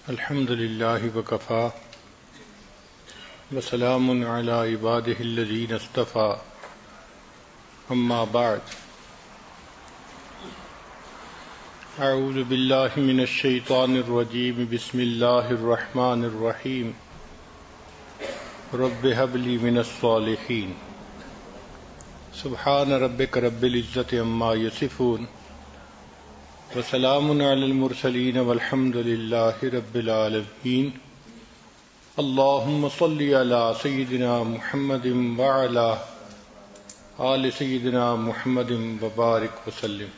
الحمد لله وكفى وسلام على عباده الذين اصطفى أما بعد أعوذ بالله من الشيطان الرجيم بسم الله الرحمن الرحيم رب هب لي من الصالحين سبحان ربك رب العزة عما يصفون وسلام على المرسلين والحمد لله رب العالمين اللهم صل على سيدنا محمد وعلى آل سيدنا محمد وبارك وسلم.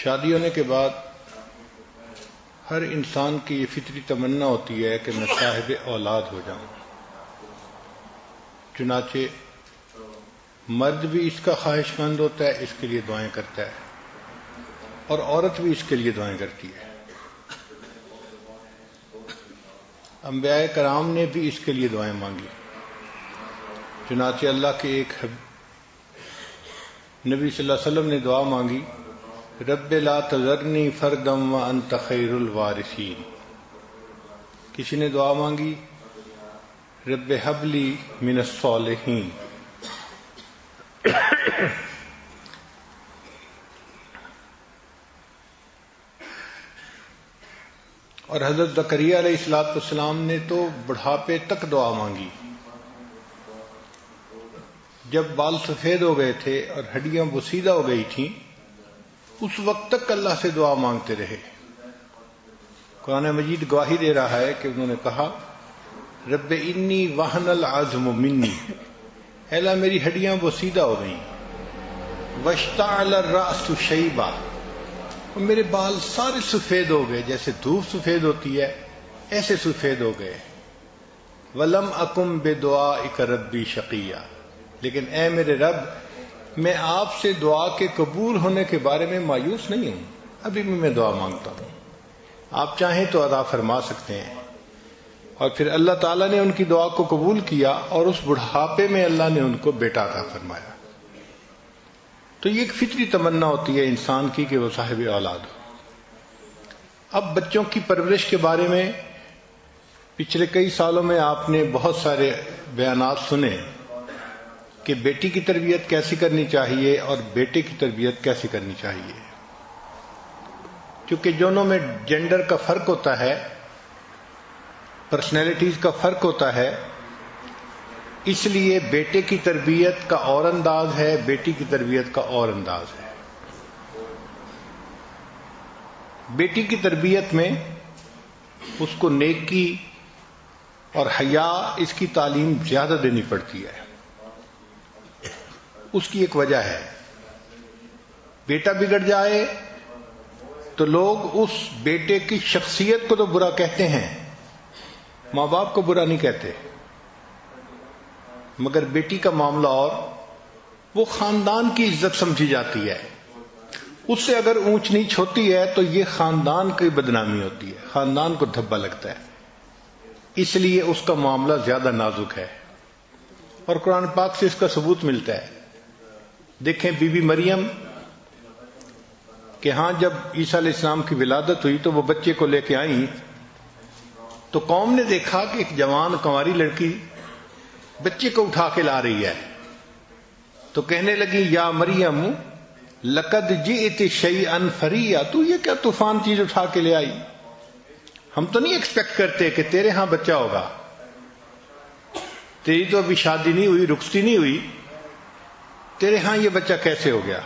شادی ہونے کے بعد ہر انسان کی یہ فطری تمنا ہوتی ہے کہ میں صاحب اولاد ہو جاؤں. چنانچہ مرد بھی اس کا خواہش مند ہوتا ہے، اس کے لیے دعائیں کرتا ہے، اور عورت بھی اس کے لیے دعائیں کرتی ہے. انبیاء کرام نے بھی اس کے لیے دعائیں مانگی. چنانچہ اللہ کے ایک نبی صلی اللہ علیہ وسلم نے دعا مانگی، رب لا تذرنی فردا وانت خیر الوارثین. کسی نے دعا مانگی رب ہب لی من الصالحین. اور حضرت زکریا علیہ السلام نے تو بڑھاپے تک دعا مانگی. جب بال سفید ہو گئے تھے اور ہڈیاں بسیدہ ہو گئی تھیں، اس وقت تک اللہ سے دعا مانگتے رہے. قرآن مجید گواہی دے رہا ہے کہ انہوں نے کہا رب انی وہن العظم منی، اے اللہ میری ہڈیاں بسیدہ ہو گئیں، واشتعل الرأس شیبا، اور میرے بال سارے سفید ہو گئے، جیسے دھوپ سفید ہوتی ہے ایسے سفید ہو گئے. ولم اکم بدعائک ربی شقیا، لیکن اے میرے رب میں آپ سے دعا کے قبول ہونے کے بارے میں مایوس نہیں ہوں، ابھی بھی میں دعا مانگتا ہوں، آپ چاہیں تو عطا فرما سکتے ہیں. اور پھر اللہ تعالیٰ نے ان کی دعا کو قبول کیا اور اس بڑھاپے میں اللہ نے ان کو بیٹا عطا فرمایا. تو یہ ایک فطری تمنا ہوتی ہے انسان کی کہ وہ صاحب اولاد ہو. اب بچوں کی پرورش کے بارے میں پچھلے کئی سالوں میں آپ نے بہت سارے بیانات سنے کہ بیٹی کی تربیت کیسی کرنی چاہیے اور بیٹے کی تربیت کیسی کرنی چاہیے. کیونکہ دونوں میں جینڈر کا فرق ہوتا ہے، پرسنالٹیز کا فرق ہوتا ہے، اس لیے بیٹے کی تربیت کا اور انداز ہے، بیٹی کی تربیت کا اور انداز ہے. بیٹی کی تربیت میں اس کو نیکی اور حیا اس کی تعلیم زیادہ دینی پڑتی ہے. اس کی ایک وجہ ہے، بیٹا بگڑ جائے تو لوگ اس بیٹے کی شخصیت کو تو برا کہتے ہیں، ماں باپ کو برا نہیں کہتے، مگر بیٹی کا معاملہ اور وہ خاندان کی عزت سمجھی جاتی ہے. اس سے اگر اونچ نیچ ہوتی ہے تو یہ خاندان کی بدنامی ہوتی ہے، خاندان کو دھبا لگتا ہے، اس لیے اس کا معاملہ زیادہ نازک ہے. اور قرآن پاک سے اس کا ثبوت ملتا ہے. دیکھیں بی بی مریم کہ ہاں جب عیسیٰ علیہ السلام کی ولادت ہوئی تو وہ بچے کو لے کے آئیں تو قوم نے دیکھا کہ ایک جوان کنواری لڑکی بچے کو اٹھا کے لا رہی ہے، تو کہنے لگی یا مریم لقد جئت شیئا فریا، تو یہ کیا طوفان چیز اٹھا کے لے آئی، ہم تو نہیں ایکسپیکٹ کرتے کہ تیرے ہاں بچہ ہوگا، تیری تو ابھی شادی نہیں ہوئی، رخصتی نہیں ہوئی، تیرے ہاں یہ بچہ کیسے ہو گیا.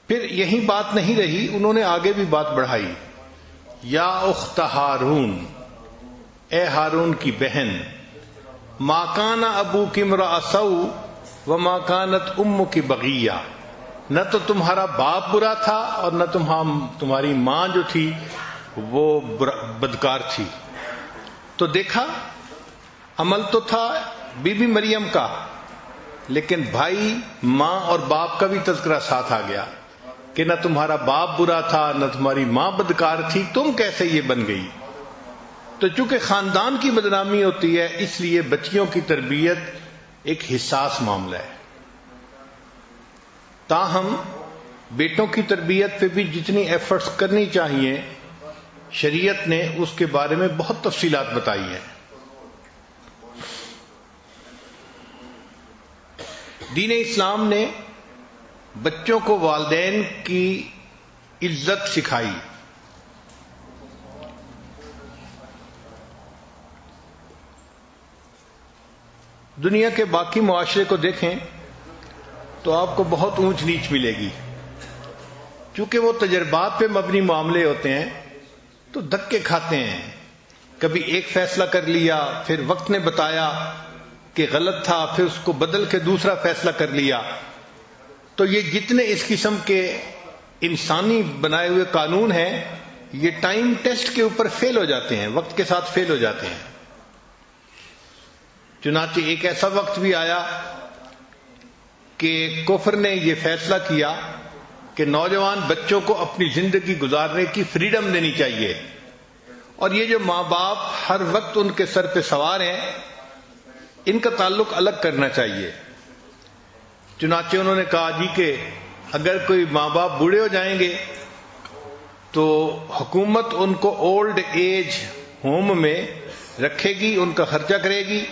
پھر یہی بات نہیں رہی، انہوں نے آگے بھی بات بڑھائی، یا اخت ہارون، اے ہارون کی بہن، ما کان ابوک امرأ سوء وما کانت امک بغیہ، نہ تو تمہارا باپ برا تھا اور نہ تمہاری ماں جو تھی وہ بدکار تھی. تو دیکھا عمل تو تھا بی بی مریم کا، لیکن بھائی ماں اور باپ کا بھی تذکرہ ساتھ آ گیا کہ نہ تمہارا باپ برا تھا نہ تمہاری ماں بدکار تھی، تم کیسے یہ بن گئی. تو چونکہ خاندان کی بدنامی ہوتی ہے اس لیے بچیوں کی تربیت ایک حساس معاملہ ہے. تاہم بیٹوں کی تربیت پہ بھی جتنی ایفرٹس کرنی چاہیے شریعت نے اس کے بارے میں بہت تفصیلات بتائی ہیں. دین اسلام نے بچوں کو والدین کی عزت سکھائی. دنیا کے باقی معاشرے کو دیکھیں تو آپ کو بہت اونچ نیچ ملے گی. چونکہ وہ تجربات پہ مبنی معاملے ہوتے ہیں تو دھکے کھاتے ہیں. کبھی ایک فیصلہ کر لیا، پھر وقت نے بتایا کہ غلط تھا، پھر اس کو بدل کے دوسرا فیصلہ کر لیا. تو یہ جتنے اس قسم کے انسانی بنائے ہوئے قانون ہیں یہ ٹائم ٹیسٹ کے اوپر فیل ہو جاتے ہیں، وقت کے ساتھ فیل ہو جاتے ہیں. چنانچہ ایک ایسا وقت بھی آیا کہ کفر نے یہ فیصلہ کیا کہ نوجوان بچوں کو اپنی زندگی گزارنے کی فریڈم دینی چاہیے، اور یہ جو ماں باپ ہر وقت ان کے سر پہ سوار ہیں ان کا تعلق الگ کرنا چاہیے. چنانچہ انہوں نے کہا جی کہ اگر کوئی ماں باپ بوڑھے ہو جائیں گے تو حکومت ان کو اولڈ ایج ہوم میں رکھے گی، ان کا خرچہ کرے گی.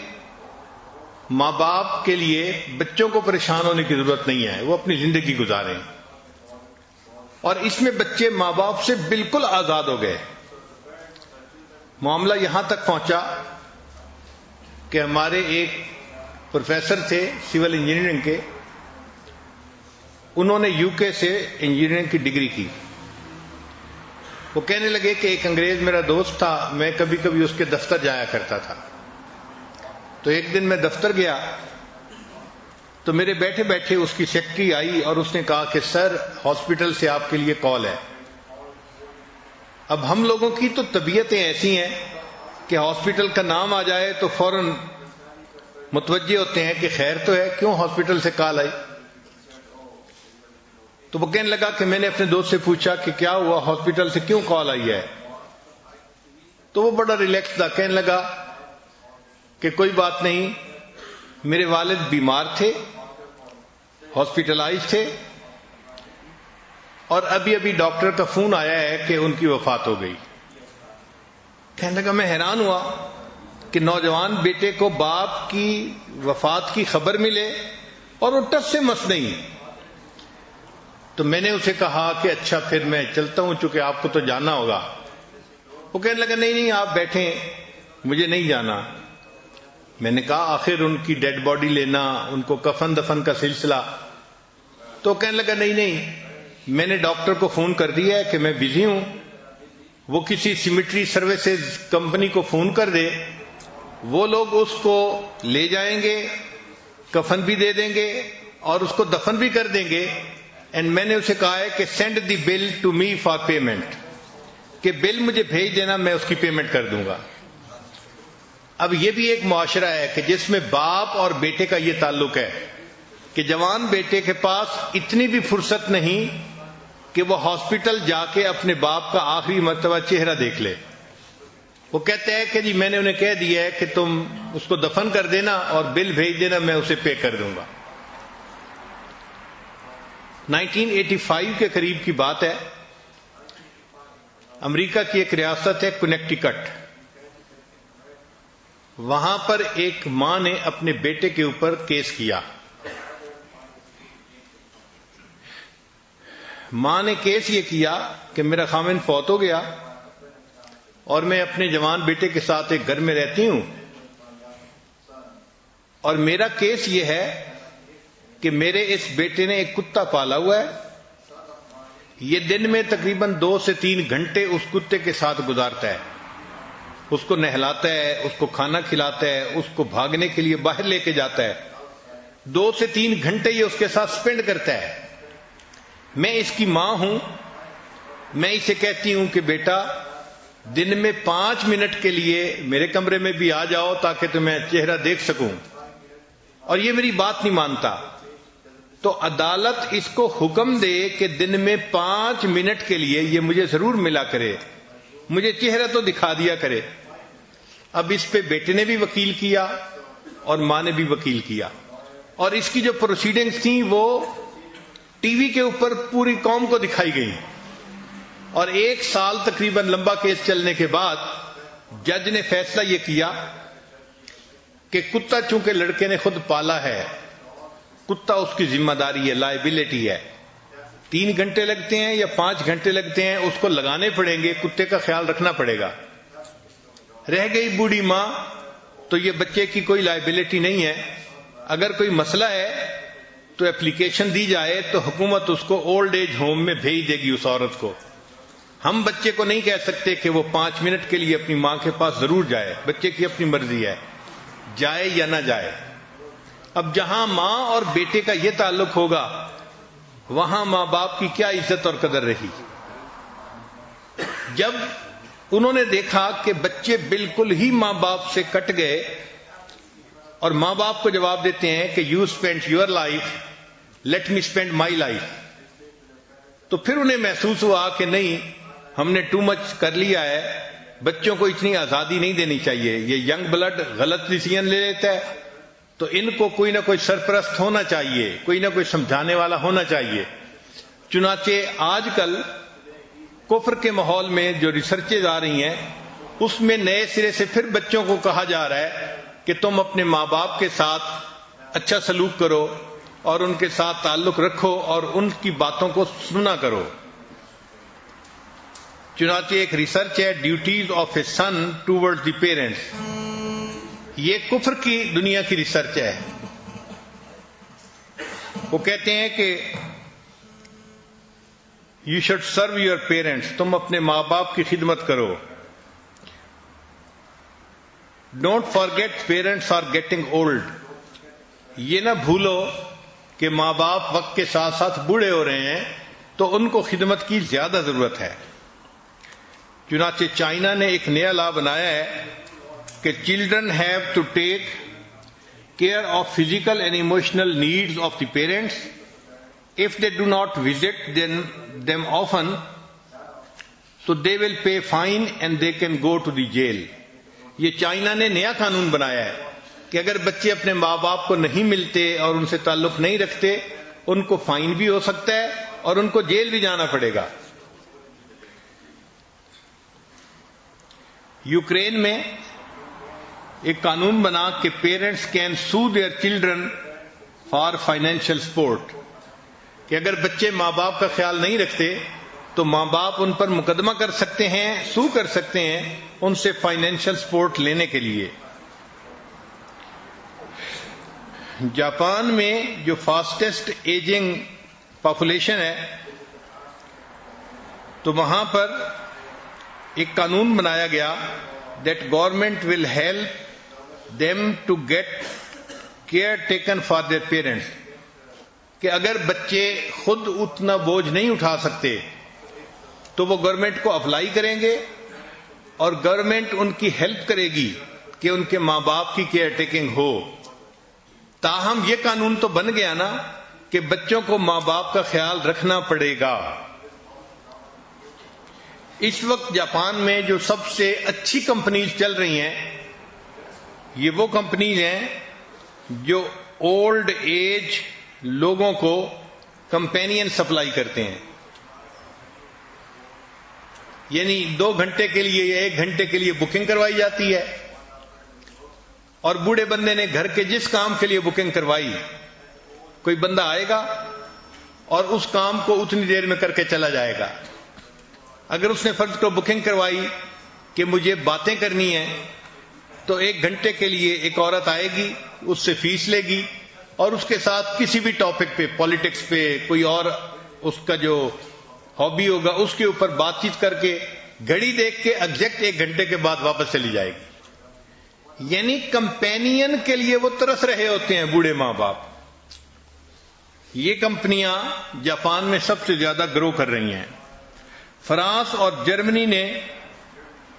ماں باپ کے لیے بچوں کو پریشان ہونے کی ضرورت نہیں ہے، وہ اپنی زندگی گزاریں. اور اس میں بچے ماں باپ سے بالکل آزاد ہو گئے. معاملہ یہاں تک پہنچا کہ ہمارے ایک پروفیسر تھے سول انجینئرنگ کے، انہوں نے یو کے سے انجینئرنگ کی ڈگری کی. وہ کہنے لگے کہ ایک انگریز میرا دوست تھا، میں کبھی کبھی اس کے دفتر جایا کرتا تھا. تو ایک دن میں دفتر گیا تو میرے بیٹھے بیٹھے اس کی سیکرٹری آئی اور اس نے کہا کہ سر ہاسپٹل سے آپ کے لیے کال ہے. اب ہم لوگوں کی تو طبیعتیں ایسی ہیں کہ ہاسپٹل کا نام آ جائے تو فوراً متوجہ ہوتے ہیں کہ خیر تو ہے، کیوں ہاسپٹل سے کال آئی. تو وہ کہنے لگا کہ میں نے اپنے دوست سے پوچھا کہ کیا ہوا، ہاسپٹل سے کیوں کال آئی ہے. تو وہ بڑا ریلیکس تھا، کہنے لگا کہ کوئی بات نہیں، میرے والد بیمار تھے، ہاسپٹلائز تھے، اور ابھی ابھی ڈاکٹر کا فون آیا ہے کہ ان کی وفات ہو گئی. کہنے لگا میں حیران ہوا کہ نوجوان بیٹے کو باپ کی وفات کی خبر ملے اور وہ ٹس سے مس نہیں. تو میں نے اسے کہا کہ اچھا پھر میں چلتا ہوں، چونکہ آپ کو تو جانا ہوگا. وہ کہنے لگا نہیں نہیں آپ بیٹھیں، مجھے نہیں جانا. میں نے کہا آخر ان کی ڈیڈ باڈی لینا، ان کو کفن دفن کا سلسلہ. تو کہنے لگا نہیں نہیں، میں نے ڈاکٹر کو فون کر دیا ہے کہ میں بزی ہوں، وہ کسی سیمیٹری سروسز کمپنی کو فون کر دے، وہ لوگ اس کو لے جائیں گے، کفن بھی دے دیں گے اور اس کو دفن بھی کر دیں گے. اینڈ میں نے اسے کہا ہے کہ send the bill to me for payment, کہ بل مجھے بھیج دینا، میں اس کی پیمنٹ کر دوں گا. اب یہ بھی ایک معاشرہ ہے کہ جس میں باپ اور بیٹے کا یہ تعلق ہے کہ جوان بیٹے کے پاس اتنی بھی فرصت نہیں کہ وہ ہاسپٹل جا کے اپنے باپ کا آخری مرتبہ چہرہ دیکھ لے. وہ کہتے ہیں کہ جی میں نے انہیں کہہ دیا ہے کہ تم اس کو دفن کر دینا اور بل بھیج دینا، میں اسے پے کر دوں گا. 1985 کے قریب کی بات ہے، امریکہ کی ایک ریاست ہے کنیکٹیکٹ. وہاں پر ایک ماں نے اپنے بیٹے کے اوپر کیس کیا. ماں نے کیس یہ کیا کہ میرا خاوند فوت ہو گیا اور میں اپنے جوان بیٹے کے ساتھ ایک گھر میں رہتی ہوں، اور میرا کیس یہ ہے کہ میرے اس بیٹے نے ایک کتا پالا ہوا ہے، یہ دن میں تقریباً 2 سے 3 گھنٹے اس کتے کے ساتھ گزارتا ہے، اس کو نہلاتا ہے، اس کو کھانا کھلاتا ہے، اس کو بھاگنے کے لیے باہر لے کے جاتا ہے. 2 سے 3 گھنٹے یہ اس کے ساتھ سپینڈ کرتا ہے. میں اس کی ماں ہوں، میں اسے کہتی ہوں کہ بیٹا دن میں 5 منٹ کے لیے میرے کمرے میں بھی آ جاؤ تاکہ تمہیں چہرہ دیکھ سکوں، اور یہ میری بات نہیں مانتا. تو عدالت اس کو حکم دے کہ دن میں 5 منٹ کے لیے یہ مجھے ضرور ملا کرے، مجھے چہرہ تو دکھا دیا کرے. اب اس پہ بیٹے نے بھی وکیل کیا اور ماں نے بھی وکیل کیا، اور اس کی جو پروسیڈنگز تھیں وہ ٹی وی کے اوپر پوری قوم کو دکھائی گئی، اور 1 سال تقریباً لمبا کیس چلنے کے بعد جج نے فیصلہ یہ کیا کہ کتا چونکہ لڑکے نے خود پالا ہے، کتا اس کی ذمہ داری ہے، لائبلٹی ہے، 3 گھنٹے لگتے ہیں یا 5 گھنٹے لگتے ہیں اس کو لگانے پڑیں گے، کتے کا خیال رکھنا پڑے گا۔ رہ گئی بوڑھی ماں، تو یہ بچے کی کوئی لائبلٹی نہیں ہے، اگر کوئی مسئلہ ہے تو اپلیکیشن دی جائے تو حکومت اس کو اولڈ ایج ہوم میں بھیج دے گی اس عورت کو۔ ہم بچے کو نہیں کہہ سکتے کہ وہ 5 منٹ کے لیے اپنی ماں کے پاس ضرور جائے، بچے کی اپنی مرضی ہے جائے یا نہ جائے۔ اب جہاں ماں اور بیٹے کا یہ تعلق ہوگا وہاں ماں باپ کی کیا عزت اور قدر رہی۔ جب انہوں نے دیکھا کہ بچے بالکل ہی ماں باپ سے کٹ گئے اور ماں باپ کو جواب دیتے ہیں کہ you spend your life, let me spend my life, تو پھر انہیں محسوس ہوا کہ نہیں، ہم نے ٹو مچ کر لیا ہے، بچوں کو اتنی آزادی نہیں دینی چاہیے، یہ ینگ بلڈ غلط ڈیسیژن لے لیتا ہے، تو ان کو کوئی نہ کوئی سرپرست ہونا چاہیے، کوئی نہ کوئی سمجھانے والا ہونا چاہیے۔ چنانچہ آج کل کفر کے ماحول میں جو ریسرچز آ رہی ہیں اس میں نئے سرے سے پھر بچوں کو کہا جا رہا ہے کہ تم اپنے ماں باپ کے ساتھ اچھا سلوک کرو اور ان کے ساتھ تعلق رکھو اور ان کی باتوں کو سنا کرو۔ چنانچہ ایک ریسرچ ہے duties of a son toward the parents, یہ کفر کی دنیا کی ریسرچ ہے۔ وہ کہتے ہیں کہ you should serve your parents, تم اپنے ماں باپ کی خدمت کرو۔ Don't forget parents are getting old, یہ نہ بھولو کہ ماں باپ وقت کے ساتھ ساتھ بوڑھے ہو رہے ہیں تو ان کو خدمت کی زیادہ ضرورت ہے۔ چنانچہ چائنا نے ایک نیا لا بنایا ہے کہ children have to take care of physical and emotional needs of the parents if they do not visit them often, so they will pay fine and they can go to the jail۔ یہ China نے نیا قانون بنایا ہے کہ اگر بچے اپنے ماں باپ کو نہیں ملتے اور ان سے تعلق نہیں رکھتے ان کو فائن بھی ہو سکتا ہے اور ان کو جیل بھی جانا پڑے گا۔ یوکرین میں ایک قانون بنا کہ parents can sue their children for financial support, کہ اگر بچے ماں باپ کا خیال نہیں رکھتے تو ماں باپ ان پر مقدمہ کر سکتے ہیں، سو کر سکتے ہیں ان سے فائنینشیل سپورٹ لینے کے لیے۔ جاپان میں جو فاسٹسٹ ایجنگ پاپولیشن ہے تو وہاں پر ایک قانون بنایا گیا that government will help them to get care taken for their parents, کہ اگر بچے خود اتنا بوجھ نہیں اٹھا سکتے تو وہ گورنمنٹ کو اپلائی کریں گے اور گورنمنٹ ان کی ہیلپ کرے گی کہ ان کے ماں باپ کی کیئر ٹیکنگ ہو۔ تاہم یہ قانون تو بن گیا نا کہ بچوں کو ماں باپ کا خیال رکھنا پڑے گا۔ اس وقت جاپان میں جو سب سے اچھی کمپنیز چل رہی ہیں یہ وہ کمپنیز ہیں جو اولڈ ایج لوگوں کو کمپینین سپلائی کرتے ہیں، یعنی 2 گھنٹے کے لیے یا 1 گھنٹے کے لیے بکنگ کروائی جاتی ہے اور بوڑھے بندے نے گھر کے جس کام کے لیے بکنگ کروائی کوئی بندہ آئے گا اور اس کام کو اتنی دیر میں کر کے چلا جائے گا۔ اگر اس نے فرض کو بکنگ کروائی کہ مجھے باتیں کرنی ہیں تو 1 گھنٹے کے لیے ایک عورت آئے گی، اس سے فیس لے گی اور اس کے ساتھ کسی بھی ٹاپک پہ، پالیٹکس پہ، کوئی اور اس کا جو ہابی ہوگا اس کے اوپر بات چیت کر کے گھڑی دیکھ کے ایگزیکٹ 1 گھنٹے کے بعد واپس چلی جائے گی۔ یعنی کمپینین کے لیے وہ ترس رہے ہوتے ہیں بوڑھے ماں باپ۔ یہ کمپنیاں جاپان میں سب سے زیادہ گرو کر رہی ہیں۔ فرانس اور جرمنی نے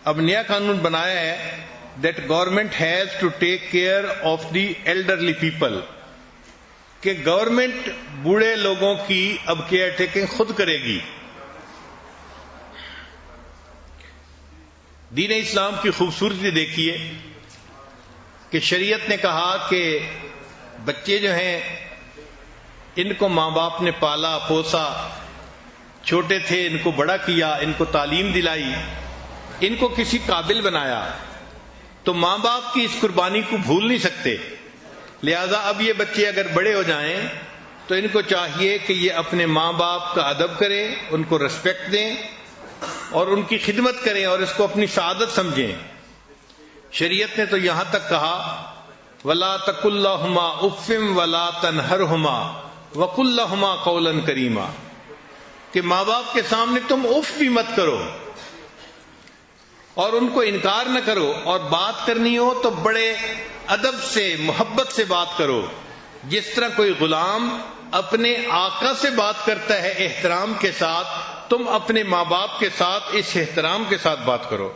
اب نیا قانون بنایا ہے that government has to take care of the elderly people, کہ گورنمنٹ بوڑھے لوگوں کی اب کیئر ٹیکنگ خود کرے گی۔ دین اسلام کی خوبصورتی دیکھیے کہ شریعت نے کہا کہ بچے جو ہیں ان کو ماں باپ نے پالا پوسا، چھوٹے تھے ان کو بڑا کیا، ان کو تعلیم دلائی، ان کو کسی قابل بنایا، تو ماں باپ کی اس قربانی کو بھول نہیں سکتے۔ لہذا اب یہ بچے اگر بڑے ہو جائیں تو ان کو چاہیے کہ یہ اپنے ماں باپ کا ادب کریں، ان کو ریسپیکٹ دیں اور ان کی خدمت کریں اور اس کو اپنی سعادت سمجھیں۔ شریعت نے تو یہاں تک کہا وَلَا تَقُلْ لَهُمَا أُفٍّ وَلَا تَنْهَرْهُمَا وَقُلْ لَهُمَا قَوْلًا كَرِيمًا کہ ماں باپ کے سامنے تم اف بھی مت کرو اور ان کو انکار نہ کرو، اور بات کرنی ہو تو بڑے ادب سے محبت سے بات کرو، جس طرح کوئی غلام اپنے آقا سے بات کرتا ہے احترام کے ساتھ، تم اپنے ماں باپ کے ساتھ اس احترام کے ساتھ بات کرو۔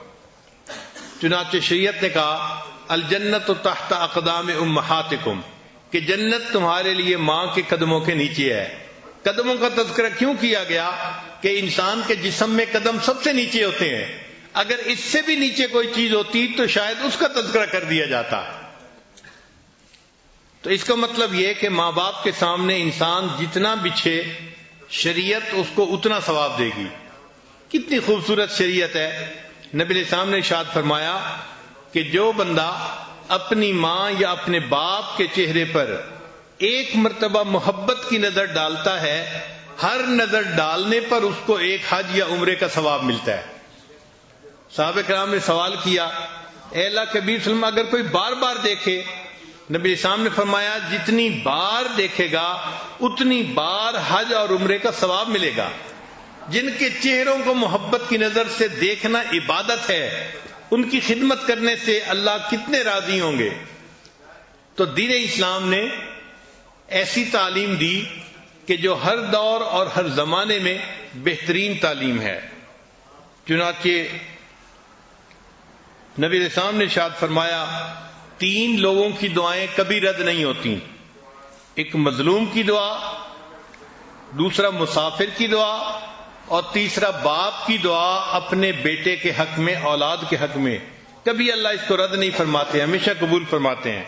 چنانچہ شریعت نے کہا الجنت تحت اقدام امہاتکم کہ جنت تمہارے لیے ماں کے قدموں کے نیچے ہے۔ قدموں کا تذکرہ کیوں کیا گیا؟ کہ انسان کے جسم میں قدم سب سے نیچے ہوتے ہیں، اگر اس سے بھی نیچے کوئی چیز ہوتی تو شاید اس کا تذکرہ کر دیا جاتا۔ تو اس کا مطلب یہ کہ ماں باپ کے سامنے انسان جتنا بچھے شریعت اس کو اتنا ثواب دے گی۔ کتنی خوبصورت شریعت ہے۔ نبی علیہ السلام نے ارشاد فرمایا کہ جو بندہ اپنی ماں یا اپنے باپ کے چہرے پر ایک مرتبہ محبت کی نظر ڈالتا ہے، ہر نظر ڈالنے پر اس کو ایک حج یا عمرے کا ثواب ملتا ہے۔ صحابہ کرام نے سوال کیا اے اللہ کے نبی صلی اللہ علیہ وسلم اگر کوئی بار بار دیکھے؟ نبی اسلام نے فرمایا جتنی بار دیکھے گا اتنی بار حج اور عمرے کا ثواب ملے گا۔ جن کے چہروں کو محبت کی نظر سے دیکھنا عبادت ہے، ان کی خدمت کرنے سے اللہ کتنے راضی ہوں گے۔ تو دین اسلام نے ایسی تعلیم دی کہ جو ہر دور اور ہر زمانے میں بہترین تعلیم ہے۔ چنانچہ نبی علیہ السلام نے ارشاد فرمایا 3 لوگوں کی دعائیں کبھی رد نہیں ہوتی، ایک مظلوم کی دعا، دوسرا مسافر کی دعا، اور تیسرا باپ کی دعا اپنے بیٹے کے حق میں، اولاد کے حق میں۔ کبھی اللہ اس کو رد نہیں فرماتے، ہمیشہ قبول فرماتے ہیں۔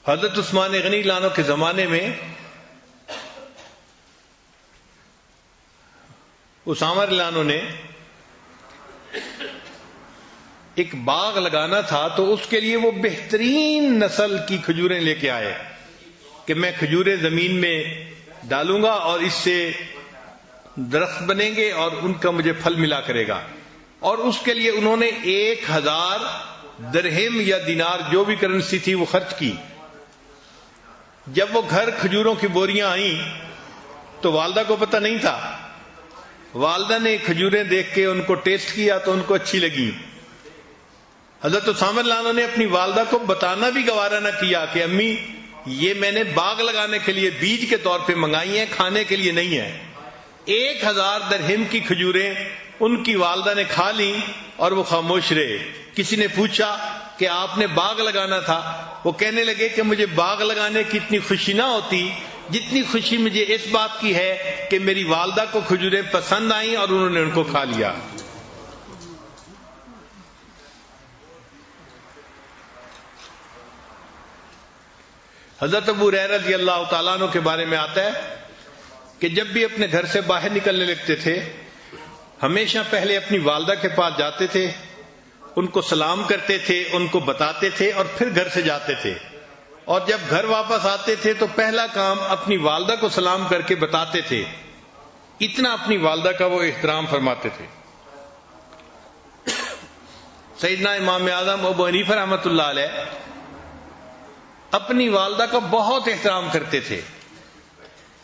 حضرت عثمان غنی لانو کے زمانے میں اسامہ لانو نے ایک باغ لگانا تھا، تو اس کے لیے وہ بہترین نسل کی کھجوریں لے کے آئے کہ میں کھجوریں زمین میں ڈالوں گا اور اس سے درخت بنیں گے اور ان کا مجھے پھل ملا کرے گا۔ اور اس کے لیے انہوں نے 1000 درہم یا دینار جو بھی کرنسی تھی وہ خرچ کی۔ جب وہ گھر کھجوروں کی بوریاں آئیں تو والدہ کو پتہ نہیں تھا۔ والدہ نے کھجوریں دیکھ کے ان کو ٹیسٹ کیا تو ان کو اچھی لگی۔ حضرت اسامہ لانو نے اپنی والدہ کو بتانا بھی گوارا نہ کیا کہ امی یہ میں نے باغ لگانے کے لیے بیج کے طور پہ منگائی ہیں، کھانے کے لیے نہیں ہے۔ 1000 درہم کی کھجوریں ان کی والدہ نے کھا لیں اور وہ خاموش رہے۔ کسی نے پوچھا کہ آپ نے باغ لگانا تھا؟ وہ کہنے لگے کہ مجھے باغ لگانے کی اتنی خوشی نہ ہوتی جتنی خوشی مجھے اس بات کی ہے کہ میری والدہ کو کھجوریں پسند آئیں اور انہوں نے ان کو کھا لیا۔ حضرت ابو ہریرہ رضی اللہ تعالیٰ عنہ کے بارے میں آتا ہے کہ جب بھی اپنے گھر سے باہر نکلنے لگتے تھے ہمیشہ پہلے اپنی والدہ کے پاس جاتے تھے، ان کو سلام کرتے تھے، ان کو بتاتے تھے اور پھر گھر سے جاتے تھے، اور جب گھر واپس آتے تھے تو پہلا کام اپنی والدہ کو سلام کر کے بتاتے تھے۔ اتنا اپنی والدہ کا وہ احترام فرماتے تھے۔ سیدنا امام اعظم ابو حنیفہ رحمۃ اللہ علیہ اپنی والدہ کا بہت احترام کرتے تھے۔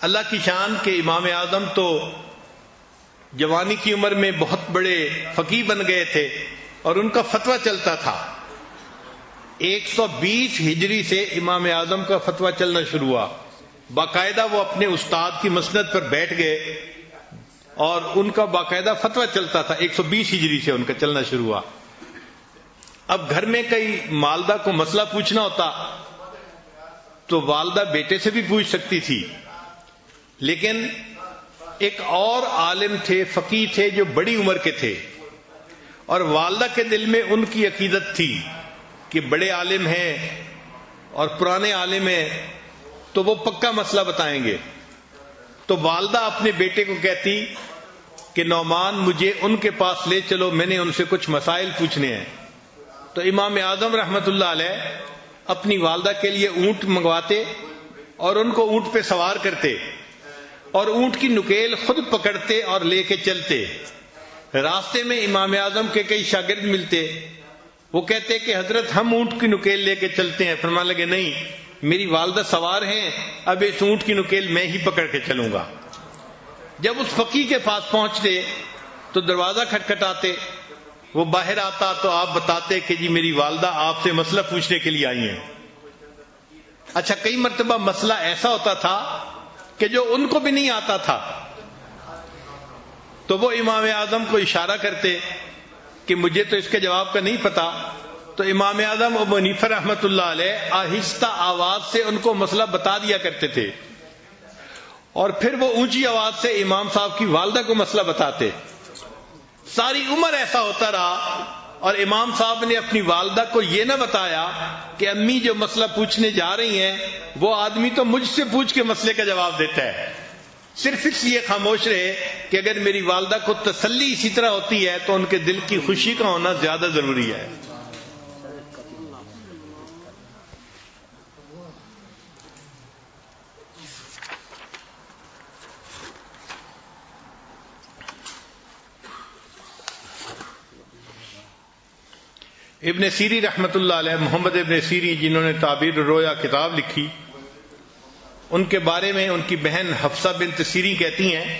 اللہ کی شان کہ امام اعظم تو جوانی کی عمر میں بہت بڑے فقیہ بن گئے تھے اور ان کا فتویٰ چلتا تھا۔ 120 ہجری سے امام اعظم کا فتویٰ چلنا شروع ہوا۔ باقاعدہ وہ اپنے استاد کی مسند پر بیٹھ گئے اور ان کا باقاعدہ فتویٰ چلتا تھا۔ 120 ہجری سے ان کا چلنا شروع ہوا۔ اب گھر میں کئی والدہ کو مسئلہ پوچھنا ہوتا تو والدہ بیٹے سے بھی پوچھ سکتی تھی، لیکن ایک اور عالم تھے، فقیہ تھے جو بڑی عمر کے تھے، اور والدہ کے دل میں ان کی عقیدت تھی کہ بڑے عالم ہیں اور پرانے عالم ہیں تو وہ پکا مسئلہ بتائیں گے. تو والدہ اپنے بیٹے کو کہتی کہ نعمان مجھے ان کے پاس لے چلو، میں نے ان سے کچھ مسائل پوچھنے ہیں. تو امام اعظم رحمت اللہ علیہ اپنی والدہ کے لیے اونٹ منگواتے اور ان کو اونٹ پہ سوار کرتے اور اونٹ کی نکیل خود پکڑتے اور لے کے چلتے. راستے میں امام اعظم کے کئی شاگرد ملتے، وہ کہتے کہ حضرت ہم اونٹ کی نکیل لے کے چلتے ہیں. فرمانے لگے نہیں، میری والدہ سوار ہیں، اب اس اونٹ کی نکیل میں ہی پکڑ کے چلوں گا. جب اس فقیہ کے پاس پہنچتے تو دروازہ کھٹکھٹاتے، وہ باہر آتا تو آپ بتاتے کہ جی میری والدہ آپ سے مسئلہ پوچھنے کے لیے آئی ہیں. اچھا، کئی مرتبہ مسئلہ ایسا ہوتا تھا کہ جو ان کو بھی نہیں آتا تھا تو وہ امام اعظم کو اشارہ کرتے کہ مجھے تو اس کے جواب کا نہیں پتا. تو امام اعظم ابو حنیفہ رحمۃ اللہ علیہ آہستہ آواز سے ان کو مسئلہ بتا دیا کرتے تھے اور پھر وہ اونچی آواز سے امام صاحب کی والدہ کو مسئلہ بتاتے. ساری عمر ایسا ہوتا رہا اور امام صاحب نے اپنی والدہ کو یہ نہ بتایا کہ امی جو مسئلہ پوچھنے جا رہی ہیں وہ آدمی تو مجھ سے پوچھ کے مسئلے کا جواب دیتا ہے. صرف اس لیے خاموش رہے کہ اگر میری والدہ کو تسلی اسی طرح ہوتی ہے تو ان کے دل کی خوشی کا ہونا زیادہ ضروری ہے. ابن سیری رحمت اللہ علیہ، محمد ابن سیری جنہوں نے تعبیر الرؤیا کتاب لکھی، ان کے بارے میں ان کی بہن حفصہ بنت سیری کہتی ہیں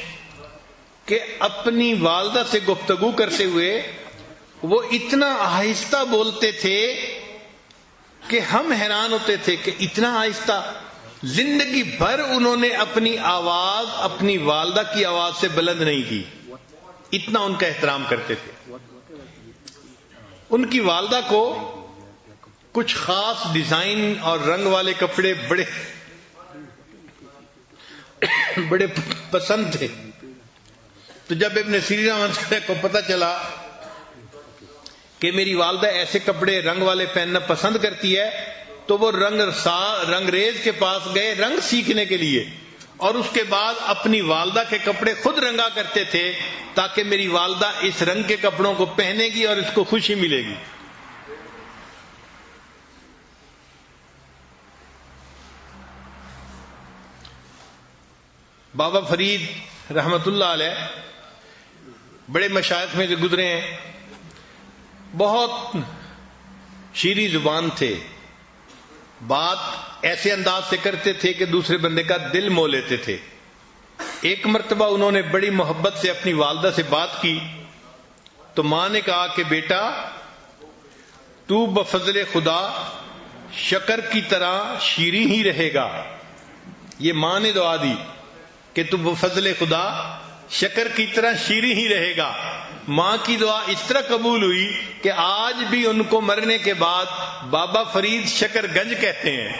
کہ اپنی والدہ سے گفتگو کرتے ہوئے وہ اتنا آہستہ بولتے تھے کہ ہم حیران ہوتے تھے کہ اتنا آہستہ. زندگی بھر انہوں نے اپنی آواز اپنی والدہ کی آواز سے بلند نہیں کی، اتنا ان کا احترام کرتے تھے. ان کی والدہ کو کچھ خاص ڈیزائن اور رنگ والے کپڑے بڑے پسند تھے. تو جب ابن سیری رحمۃ اللہ کو پتہ چلا کہ میری والدہ ایسے کپڑے رنگ والے پہننا پسند کرتی ہے تو وہ رنگریز کے پاس گئے رنگ سیکھنے کے لیے اور اس کے بعد اپنی والدہ کے کپڑے خود رنگا کرتے تھے تاکہ میری والدہ اس رنگ کے کپڑوں کو پہنے گی اور اس کو خوشی ملے گی. بابا فرید رحمت اللہ علیہ بڑے مشائخ میں سے گزرے ہیں، بہت شیریں زبان تھے، بات ایسے انداز سے کرتے تھے کہ دوسرے بندے کا دل مو لیتے تھے. ایک مرتبہ انہوں نے بڑی محبت سے اپنی والدہ سے بات کی تو ماں نے کہا کہ بیٹا تو بفضل خدا شکر کی طرح شیریں ہی رہے گا. یہ ماں نے دعا دی کہ تو بفضل خدا شکر کی طرح شیریں ہی رہے گا. ماں کی دعا اس طرح قبول ہوئی کہ آج بھی ان کو مرنے کے بعد بابا فرید شکر گنج کہتے ہیں.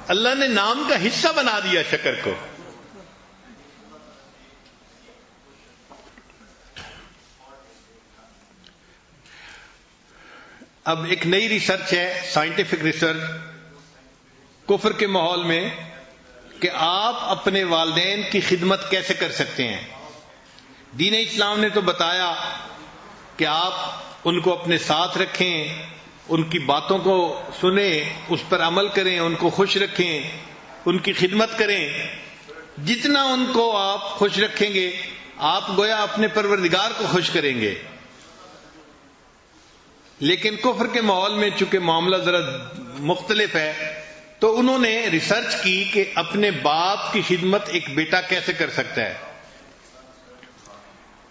اللہ نے نام کا حصہ بنا دیا شکر کو. اب ایک نئی ریسرچ ہے، سائنٹیفک ریسرچ، کفر کے ماحول میں کہ آپ اپنے والدین کی خدمت کیسے کر سکتے ہیں. دین اسلام نے تو بتایا کہ آپ ان کو اپنے ساتھ رکھیں، ان کی باتوں کو سنیں، اس پر عمل کریں، ان کو خوش رکھیں، ان کی خدمت کریں. جتنا ان کو آپ خوش رکھیں گے آپ گویا اپنے پروردگار کو خوش کریں گے. لیکن کفر کے ماحول میں چونکہ معاملہ ذرا مختلف ہے تو انہوں نے ریسرچ کی کہ اپنے باپ کی خدمت ایک بیٹا کیسے کر سکتا ہے.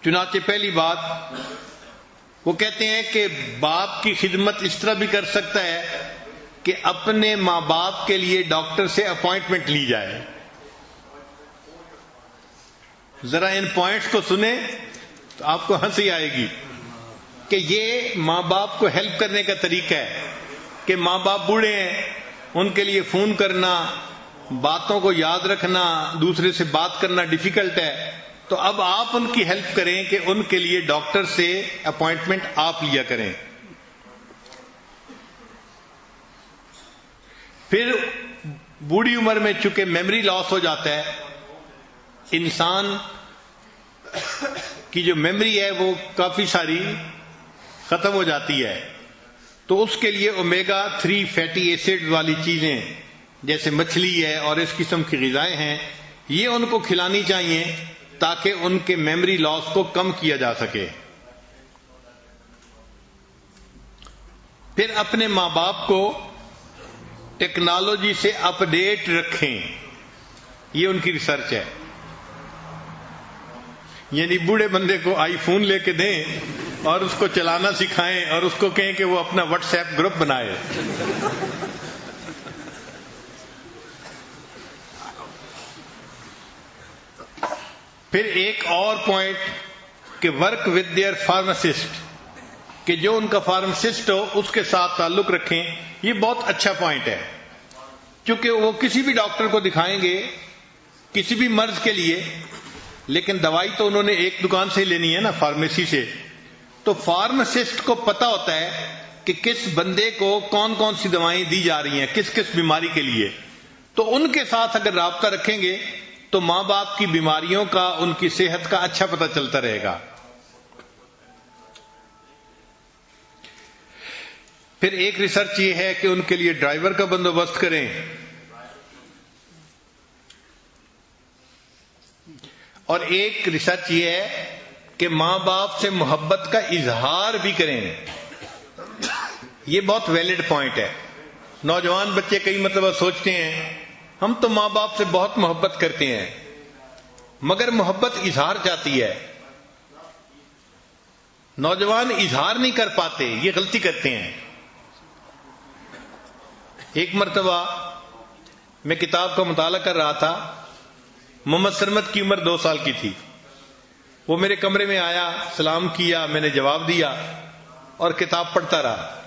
چنانچہ پہلی بات وہ کہتے ہیں کہ باپ کی خدمت اس طرح بھی کر سکتا ہے کہ اپنے ماں باپ کے لیے ڈاکٹر سے اپوائنٹمنٹ لی جائے. ذرا ان پوائنٹس کو سنیں تو آپ کو ہنسی آئے گی کہ یہ ماں باپ کو ہیلپ کرنے کا طریقہ ہے کہ ماں باپ بوڑھے ہیں، ان کے لیے فون کرنا، باتوں کو یاد رکھنا، دوسرے سے بات کرنا ڈیفیکلٹ ہے، تو اب آپ ان کی ہیلپ کریں کہ ان کے لیے ڈاکٹر سے اپوائنٹمنٹ آپ لیا کریں. پھر بوڑھی عمر میں چونکہ میموری لاس ہو جاتا ہے، انسان کی جو میموری ہے وہ کافی ساری ختم ہو جاتی ہے، تو اس کے لیے اومیگا 3 فیٹی ایسڈ والی چیزیں جیسے مچھلی ہے اور اس قسم کی غذائیں ہیں، یہ ان کو کھلانی چاہیے تاکہ ان کے میموری لاس کو کم کیا جا سکے۔ پھر اپنے ماں باپ کو ٹیکنالوجی سے اپ ڈیٹ رکھیں، یہ ان کی ریسرچ ہے، یعنی بوڑھے بندے کو آئی فون لے کے دیں اور اس کو چلانا سکھائیں اور اس کو کہیں کہ وہ اپنا واٹس ایپ گروپ بنائے۔ پھر ایک اور پوائنٹ کہ ورک ود دیئر فارماسسٹ، کہ جو ان کا فارماسسٹ ہو اس کے ساتھ تعلق رکھیں، یہ بہت اچھا پوائنٹ ہے، کیونکہ وہ کسی بھی ڈاکٹر کو دکھائیں گے کسی بھی مرض کے لیے، لیکن دوائی تو انہوں نے ایک دکان سے لینی ہے نا، فارمیسی سے، تو فارماسسٹ کو پتا ہوتا ہے کہ کس بندے کو کون کون سی دوائیں دی جا رہی ہیں کس کس بیماری کے لیے، تو ان کے ساتھ اگر رابطہ رکھیں گے تو ماں باپ کی بیماریوں کا، ان کی صحت کا اچھا پتہ چلتا رہے گا۔ پھر ایک ریسرچ یہ ہے کہ ان کے لیے ڈرائیور کا بندوبست کریں، اور ایک ریسرچ یہ ہے کہ ماں باپ سے محبت کا اظہار بھی کریں، یہ بہت ویلڈ پوائنٹ ہے۔ نوجوان بچے کئی مرتبہ سوچتے ہیں ہم تو ماں باپ سے بہت محبت کرتے ہیں، مگر محبت اظہار چاہتی ہے، نوجوان اظہار نہیں کر پاتے، یہ غلطی کرتے ہیں۔ ایک مرتبہ میں کتاب کا مطالعہ کر رہا تھا، محمد سرمد کی عمر 2 سال کی تھی، وہ میرے کمرے میں آیا، سلام کیا، میں نے جواب دیا اور کتاب پڑھتا رہا۔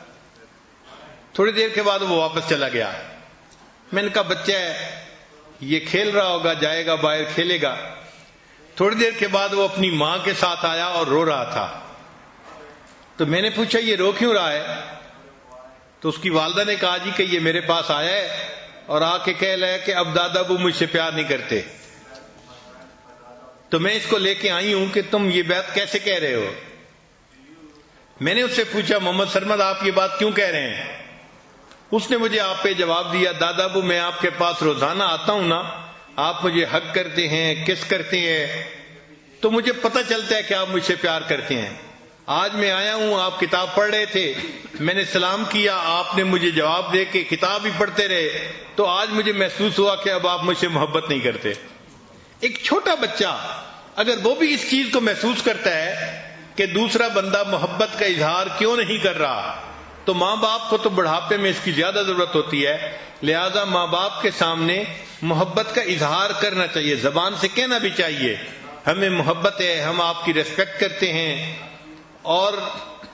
تھوڑی دیر کے بعد وہ واپس چلا گیا۔ میں نے کہا بچہ ہے، یہ کھیل رہا ہوگا، جائے گا باہر کھیلے گا۔ تھوڑی دیر کے بعد وہ اپنی ماں کے ساتھ آیا اور رو رہا تھا، تو میں نے پوچھا یہ رو کیوں رہا ہے؟ تو اس کی والدہ نے کہا جی کہ یہ میرے پاس آیا ہے اور آ کے کہہ رہا ہے کہ اب دادا ابو مجھ سے پیار نہیں کرتے، تو میں اس کو لے کے آئی ہوں کہ تم یہ بات کیسے کہہ رہے ہو۔ میں نے اس سے پوچھا محمد سرمد آپ یہ بات کیوں کہہ رہے ہیں؟ اس نے مجھے آپ پہ جواب دیا، دادا ابو میں آپ کے پاس روزانہ آتا ہوں نا، آپ مجھے حق کرتے ہیں، کس کرتے ہیں، تو مجھے پتہ چلتا ہے کہ آپ مجھ سے پیار کرتے ہیں۔ آج میں آیا ہوں، آپ کتاب پڑھ رہے تھے، میں نے سلام کیا، آپ نے مجھے جواب دے کے کتاب ہی پڑھتے رہے، تو آج مجھے محسوس ہوا کہ اب آپ مجھ سے محبت نہیں کرتے۔ ایک چھوٹا بچہ اگر وہ بھی اس چیز کو محسوس کرتا ہے کہ دوسرا بندہ محبت کا اظہار کیوں نہیں کر رہا، تو ماں باپ کو تو بڑھاپے میں اس کی زیادہ ضرورت ہوتی ہے، لہذا ماں باپ کے سامنے محبت کا اظہار کرنا چاہیے، زبان سے کہنا بھی چاہیے ہمیں محبت ہے، ہم آپ کی ریسپیکٹ کرتے ہیں، اور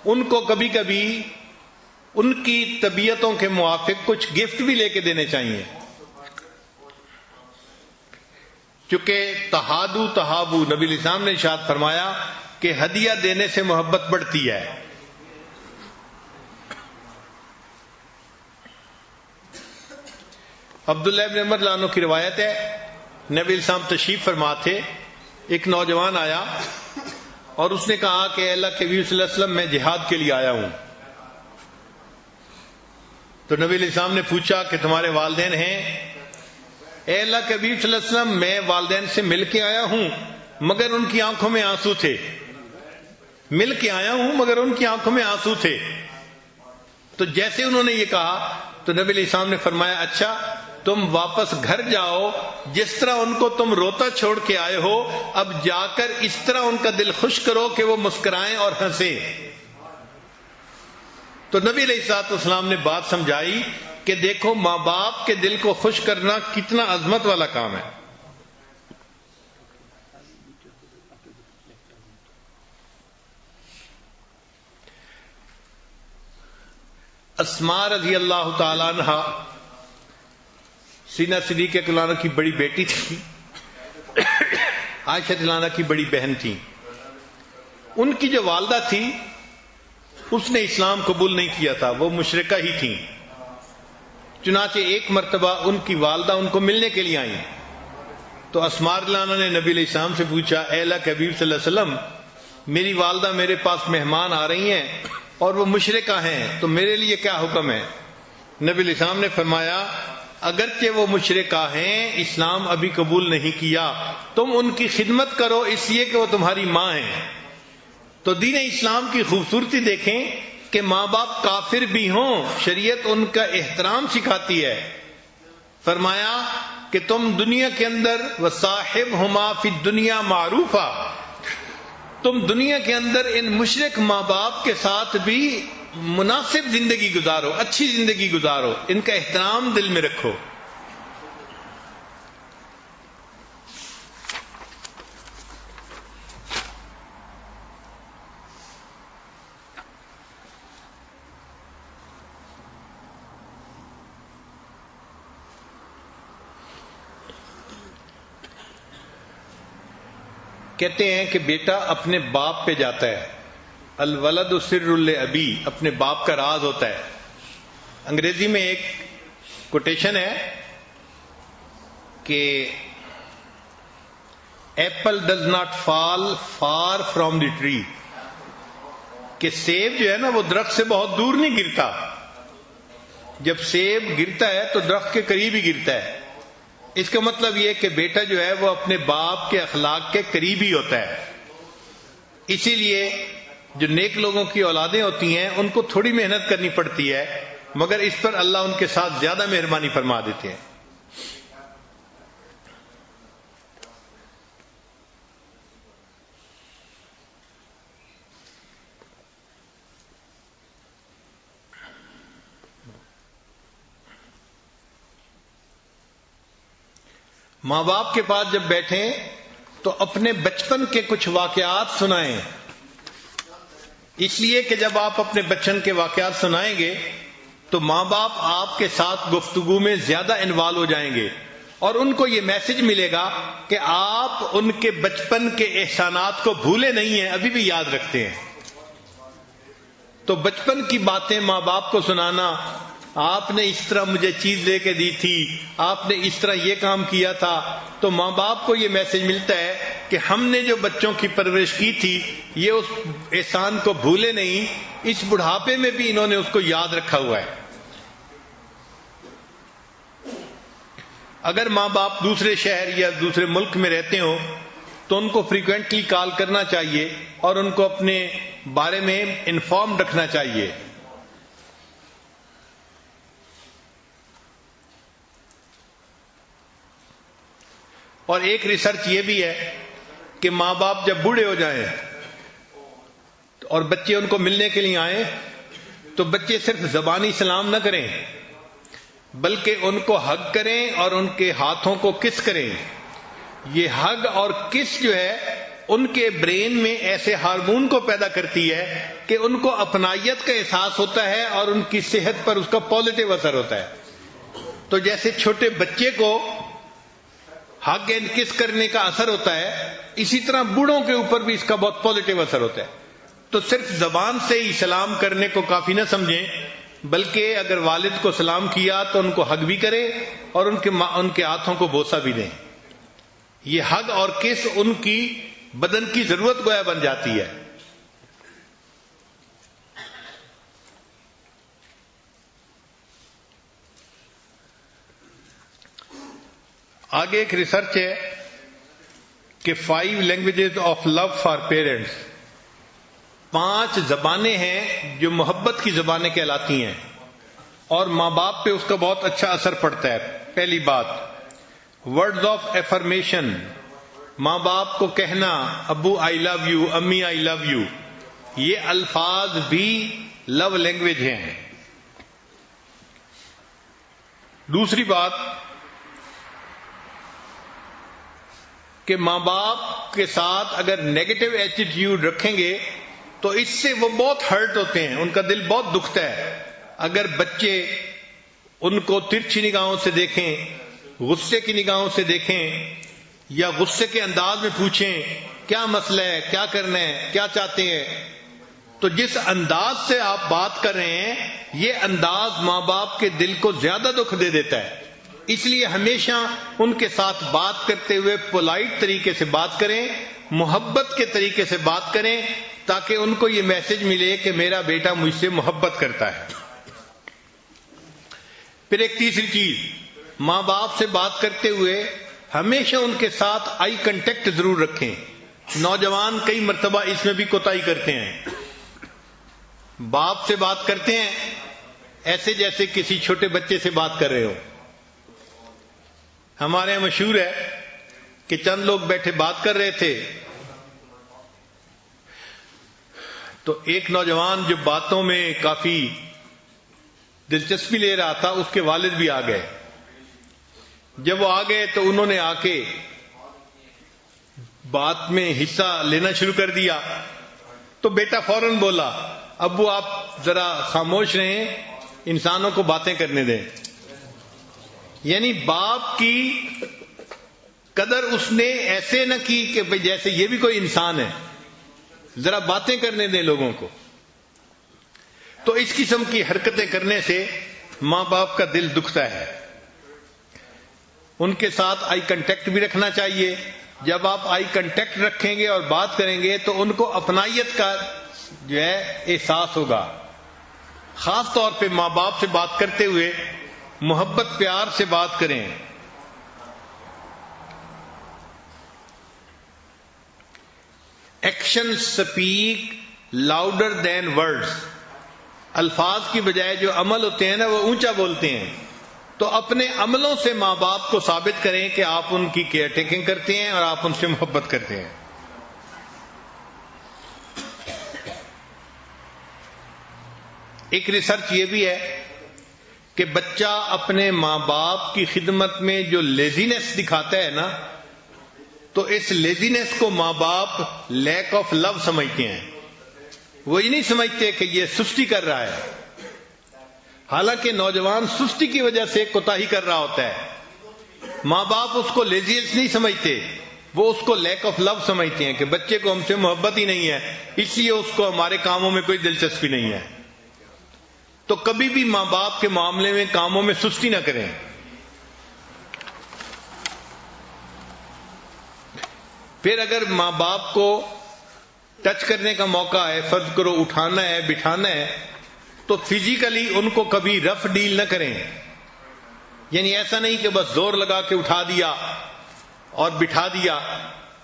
ان کو کبھی کبھی ان کی طبیعتوں کے موافق کچھ گفٹ بھی لے کے دینے چاہیے، چونکہ تہادو تہابو، نبی الاسلام نے ارشاد فرمایا کہ ہدیہ دینے سے محبت بڑھتی ہے۔ عبداللہ ابن عمر رضی اللہ عنہ کی روایت ہے، نبی الاسلام تشریف فرما تھے، ایک نوجوان آیا اور اس نے کہا کہ اللہ کے نبی صلی اللہ علیہ وسلم میں جہاد کے لیے آیا ہوں۔ تو نبی علیہ السلام نے پوچھا کہ تمہارے والدین ہیں؟ اے اللہ کے نبی صلی اللہ علیہ وسلم میں والدین سے مل کے آیا ہوں مگر ان کی آنکھوں میں آنسو تھے، مل کے آیا ہوں مگر ان کی آنکھوں میں آنسو تھے۔ تو جیسے انہوں نے یہ کہا تو نبی علیہ السلام نے فرمایا اچھا تم واپس گھر جاؤ، جس طرح ان کو تم روتا چھوڑ کے آئے ہو، اب جا کر اس طرح ان کا دل خوش کرو کہ وہ مسکرائیں اور ہنسیں۔ تو نبی علیہ الصلوۃ والسلام نے بات سمجھائی کہ دیکھو ماں باپ کے دل کو خوش کرنا کتنا عظمت والا کام ہے۔ اسماء رضی اللہ تعالی عنہا سینہ صدیقہ رضی اللہ عنہ کی بڑی بیٹی تھی، عائشہ رضی اللہ عنہ کی بڑی بہن تھی۔ ان کی جو والدہ تھی اس نے اسلام قبول نہیں کیا تھا، وہ مشرکہ ہی تھیں۔ چنانچہ ایک مرتبہ ان کی والدہ ان کو ملنے کے لیے آئیں تو اسماء رضی اللہ عنہا نے نبی علیہ السلام سے پوچھا، اے اللہ کے حبیب صلی اللہ علیہ وسلم، میری والدہ میرے پاس مہمان آ رہی ہیں اور وہ مشرکہ ہیں، تو میرے لیے کیا حکم ہے؟ نبی علیہ السلام نے فرمایا، اگرچہ وہ مشرکہ ہیں، اسلام ابھی قبول نہیں کیا، تم ان کی خدمت کرو اس لیے کہ وہ تمہاری ماں ہیں۔ تو دین اسلام کی خوبصورتی دیکھیں کہ ماں باپ کافر بھی ہوں، شریعت ان کا احترام سکھاتی ہے۔ فرمایا کہ تم دنیا کے اندر وصاحبہما فی الدنیا معروفا، تم دنیا کے اندر ان مشرک ماں باپ کے ساتھ بھی مناسب زندگی گزارو، اچھی زندگی گزارو، ان کا احترام دل میں رکھو۔ کہتے ہیں کہ بیٹا اپنے باپ پہ جاتا ہے، الولد سر الابی، اپنے باپ کا راز ہوتا ہے۔ انگریزی میں ایک کوٹیشن ہے کہ apple does not fall for from the tree, کہ سیب جو ہے نا وہ درخت سے بہت دور نہیں گرتا، جب سیب گرتا ہے تو درخت کے قریب ہی گرتا ہے۔ اس کا مطلب یہ کہ بیٹا جو ہے وہ اپنے باپ کے اخلاق کے قریب ہی ہوتا ہے۔ اسی لیے جو نیک لوگوں کی اولادیں ہوتی ہیں ان کو تھوڑی محنت کرنی پڑتی ہے، مگر اس پر اللہ ان کے ساتھ زیادہ مہربانی فرما دیتے ہیں۔ ماں باپ کے پاس جب بیٹھیں تو اپنے بچپن کے کچھ واقعات سنائیں، اس لیے کہ جب آپ اپنے بچپن کے واقعات سنائیں گے تو ماں باپ آپ کے ساتھ گفتگو میں زیادہ انوالو ہو جائیں گے، اور ان کو یہ میسج ملے گا کہ آپ ان کے بچپن کے احسانات کو بھولے نہیں ہیں، ابھی بھی یاد رکھتے ہیں۔ تو بچپن کی باتیں ماں باپ کو سنانا، آپ نے اس طرح مجھے چیز لے کے دی تھی، آپ نے اس طرح یہ کام کیا تھا، تو ماں باپ کو یہ میسج ملتا ہے کہ ہم نے جو بچوں کی پرورش کی تھی یہ اس احسان کو بھولے نہیں، اس بڑھاپے میں بھی انہوں نے اس کو یاد رکھا ہوا ہے۔ اگر ماں باپ دوسرے شہر یا دوسرے ملک میں رہتے ہوں تو ان کو فریکوینٹلی کال کرنا چاہیے اور ان کو اپنے بارے میں انفارم رکھنا چاہیے۔ اور ایک ریسرچ یہ بھی ہے کہ ماں باپ جب بوڑھے ہو جائیں اور بچے ان کو ملنے کے لیے آئیں تو بچے صرف زبانی سلام نہ کریں بلکہ ان کو ہگ کریں اور ان کے ہاتھوں کو کس کریں۔ یہ ہگ اور کس جو ہے ان کے برین میں ایسے ہارمون کو پیدا کرتی ہے کہ ان کو اپنائیت کا احساس ہوتا ہے اور ان کی صحت پر اس کا پازیٹیو اثر ہوتا ہے۔ تو جیسے چھوٹے بچے کو ہگ اینڈ کس کرنے کا اثر ہوتا ہے، اسی طرح بوڑھوں کے اوپر بھی اس کا بہت پازیٹیو اثر ہوتا ہے۔ تو صرف زبان سے ہی سلام کرنے کو کافی نہ سمجھیں، بلکہ اگر والد کو سلام کیا تو ان کو ہگ بھی کریں اور ان کے ہاتھوں کو بوسہ بھی دیں۔ یہ ہگ اور کس ان کی بدن کی ضرورت گویا بن جاتی ہے۔ آگے ایک ریسرچ ہے کہ 5 languages of love for parents, 5 زبانیں ہیں جو محبت کی زبانیں کہلاتی ہیں اور ماں باپ پہ اس کا بہت اچھا اثر پڑتا ہے۔ پہلی بات، ورڈز آف ایفرمیشن، ماں باپ کو کہنا ابو آئی لو یو، امی آئی لو یو، یہ الفاظ بھی لو لینگویج ہیں۔ دوسری بات کہ ماں باپ کے ساتھ اگر نیگیٹو ایٹیٹیوڈ رکھیں گے تو اس سے وہ بہت ہرٹ ہوتے ہیں، ان کا دل بہت دکھتا ہے۔ اگر بچے ان کو ترچھی نگاہوں سے دیکھیں، غصے کی نگاہوں سے دیکھیں یا غصے کے انداز میں پوچھیں کیا مسئلہ ہے، کیا کرنا ہے، کیا چاہتے ہیں، تو جس انداز سے آپ بات کر رہے ہیں یہ انداز ماں باپ کے دل کو زیادہ دکھ دے دیتا ہے. اس لیے ہمیشہ ان کے ساتھ بات کرتے ہوئے پولائٹ طریقے سے بات کریں, محبت کے طریقے سے بات کریں, تاکہ ان کو یہ میسج ملے کہ میرا بیٹا مجھ سے محبت کرتا ہے. پھر ایک تیسری چیز, ماں باپ سے بات کرتے ہوئے ہمیشہ ان کے ساتھ آئی کنٹیکٹ ضرور رکھیں. نوجوان کئی مرتبہ اس میں بھی کوتاہی کرتے ہیں. باپ سے بات کرتے ہیں ایسے جیسے کسی چھوٹے بچے سے بات کر رہے ہو. ہمارے یہاں مشہور ہے کہ چند لوگ بیٹھے بات کر رہے تھے تو ایک نوجوان جو باتوں میں کافی دلچسپی لے رہا تھا اس کے والد بھی آ گئے. جب وہ آ گئے تو انہوں نے آ کے بات میں حصہ لینا شروع کر دیا. تو بیٹا فوراً بولا, ابو آپ ذرا خاموش رہیں, انسانوں کو باتیں کرنے دیں. یعنی باپ کی قدر اس نے ایسے نہ کی کہ جیسے یہ بھی کوئی انسان ہے, ذرا باتیں کرنے دیں لوگوں کو. تو اس قسم کی حرکتیں کرنے سے ماں باپ کا دل دکھتا ہے. ان کے ساتھ آئی کنٹیکٹ بھی رکھنا چاہیے. جب آپ آئی کنٹیکٹ رکھیں گے اور بات کریں گے تو ان کو اپنائیت کا جو ہے احساس ہوگا. خاص طور پہ ماں باپ سے بات کرتے ہوئے محبت پیار سے بات کریں. Action speak louder than words. الفاظ کی بجائے جو عمل ہوتے ہیں نا وہ اونچا بولتے ہیں. تو اپنے عملوں سے ماں باپ کو ثابت کریں کہ آپ ان کی کیئر ٹیکنگ کرتے ہیں اور آپ ان سے محبت کرتے ہیں. ایک ریسرچ یہ بھی ہے کہ بچہ اپنے ماں باپ کی خدمت میں جو لیزینس دکھاتا ہے نا, تو اس لیزینس کو ماں باپ لیک آف لو سمجھتے ہیں. وہ یہ نہیں سمجھتے کہ یہ سستی کر رہا ہے, حالانکہ نوجوان سستی کی وجہ سے کوتاہی کر رہا ہوتا ہے. ماں باپ اس کو لیزینس نہیں سمجھتے, وہ اس کو لیک آف لو سمجھتے ہیں کہ بچے کو ہم سے محبت ہی نہیں ہے, اس لیے اس کو ہمارے کاموں میں کوئی دلچسپی نہیں ہے. تو کبھی بھی ماں باپ کے معاملے میں کاموں میں سستی نہ کریں. پھر اگر ماں باپ کو ٹچ کرنے کا موقع ہے, فرض کرو اٹھانا ہے بٹھانا ہے, تو فزیکلی ان کو کبھی رف ڈیل نہ کریں. یعنی ایسا نہیں کہ بس زور لگا کے اٹھا دیا اور بٹھا دیا,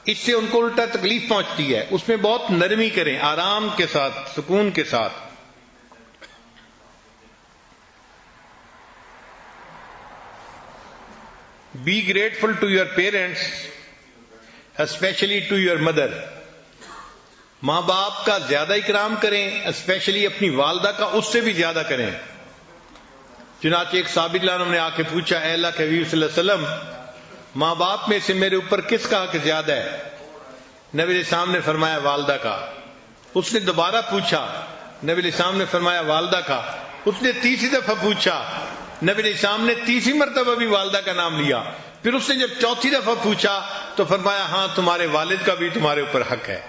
اس سے ان کو الٹا تکلیف پہنچتی ہے. اس میں بہت نرمی کریں, آرام کے ساتھ, سکون کے ساتھ. Be grateful to your parents, especially to your mother. ماں باپ کا زیادہ اکرام کریں, اسپیشلی اپنی والدہ کا اس سے بھی زیادہ کریں. چنانچہ ایک صحابی نے آ کے پوچھا, اے اللہ کے حبیب صلی اللہ علیہ وسلم, ماں باپ میں سے میرے اوپر کس کا حق زیادہ ہے؟ نبی علیہ السلام نے فرمایا والدہ کا. اس نے دوبارہ پوچھا, نبی علیہ السلام نے فرمایا والدہ کا. اس نے تیسری دفعہ پوچھا, نبی علیہ السلام نے تیسری مرتبہ بھی والدہ کا نام لیا. پھر اس نے جب چوتھی دفعہ پوچھا تو فرمایا ہاں تمہارے والد کا بھی تمہارے اوپر حق ہے.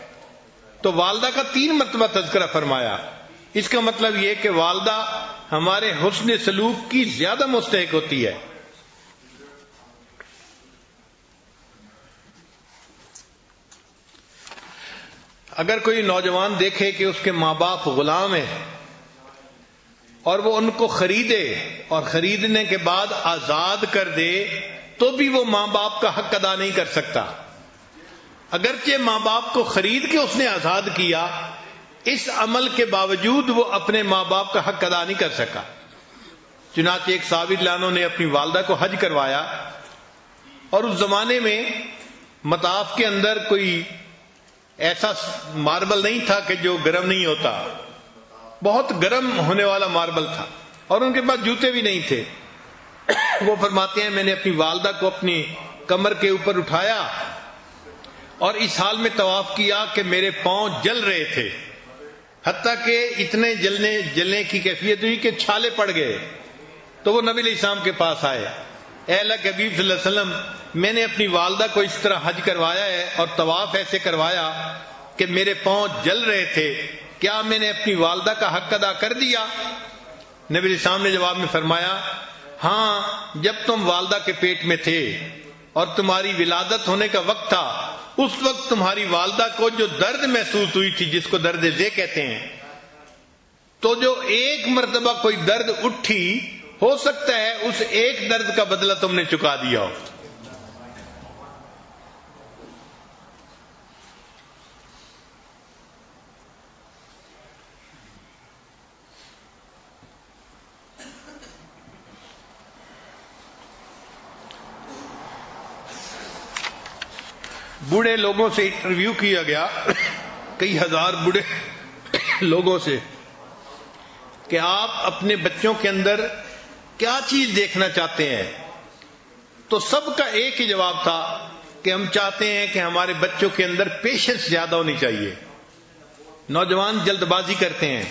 تو والدہ کا 3 مرتبہ تذکرہ فرمایا. اس کا مطلب یہ کہ والدہ ہمارے حسن سلوک کی زیادہ مستحق ہوتی ہے. اگر کوئی نوجوان دیکھے کہ اس کے ماں باپ غلام ہیں اور وہ ان کو خریدے اور خریدنے کے بعد آزاد کر دے, تو بھی وہ ماں باپ کا حق ادا نہیں کر سکتا. اگرچہ ماں باپ کو خرید کے اس نے آزاد کیا, اس عمل کے باوجود وہ اپنے ماں باپ کا حق ادا نہیں کر سکا. چنانچہ ایک صحابی لانو نے اپنی والدہ کو حج کروایا, اور اس زمانے میں مطاف کے اندر کوئی ایسا ماربل نہیں تھا کہ جو گرم نہیں ہوتا, بہت گرم ہونے والا ماربل تھا, اور ان کے پاس جوتے بھی نہیں تھے. وہ فرماتے ہیں میں نے اپنی والدہ کو اپنی کمر کے اوپر اٹھایا اور اس حال میں طواف کیا کہ میرے پاؤں جل رہے تھے, حتیٰ کہ اتنے جلنے کی کیفیت ہوئی کہ چھالے پڑ گئے. تو وہ نبی علیہ السلام کے پاس آئے, اے اللہ کے حبیب صلی اللہ علیہ وسلم, میں نے اپنی والدہ کو اس طرح حج کروایا ہے اور طواف ایسے کروایا کہ میرے پاؤں جل رہے تھے, کیا میں نے اپنی والدہ کا حق ادا کر دیا؟ نبی علیہ السلام نے جواب میں فرمایا ہاں، جب تم والدہ کے پیٹ میں تھے اور تمہاری ولادت ہونے کا وقت تھا، اس وقت تمہاری والدہ کو جو درد محسوس ہوئی تھی، جس کو درد ذے کہتے ہیں، تو جو ایک مرتبہ کوئی درد اٹھی، ہو سکتا ہے اس ایک درد کا بدلہ تم نے چکا دیا ہو۔ بوڑھے لوگوں سے انٹرویو کیا گیا، کئی ہزار بوڑھے لوگوں سے، کہ آپ اپنے بچوں کے اندر کیا چیز دیکھنا چاہتے ہیں؟ تو سب کا ایک ہی جواب تھا کہ ہم چاہتے ہیں کہ ہمارے بچوں کے اندر پیشنس زیادہ ہونی چاہیے۔ نوجوان جلد بازی کرتے ہیں،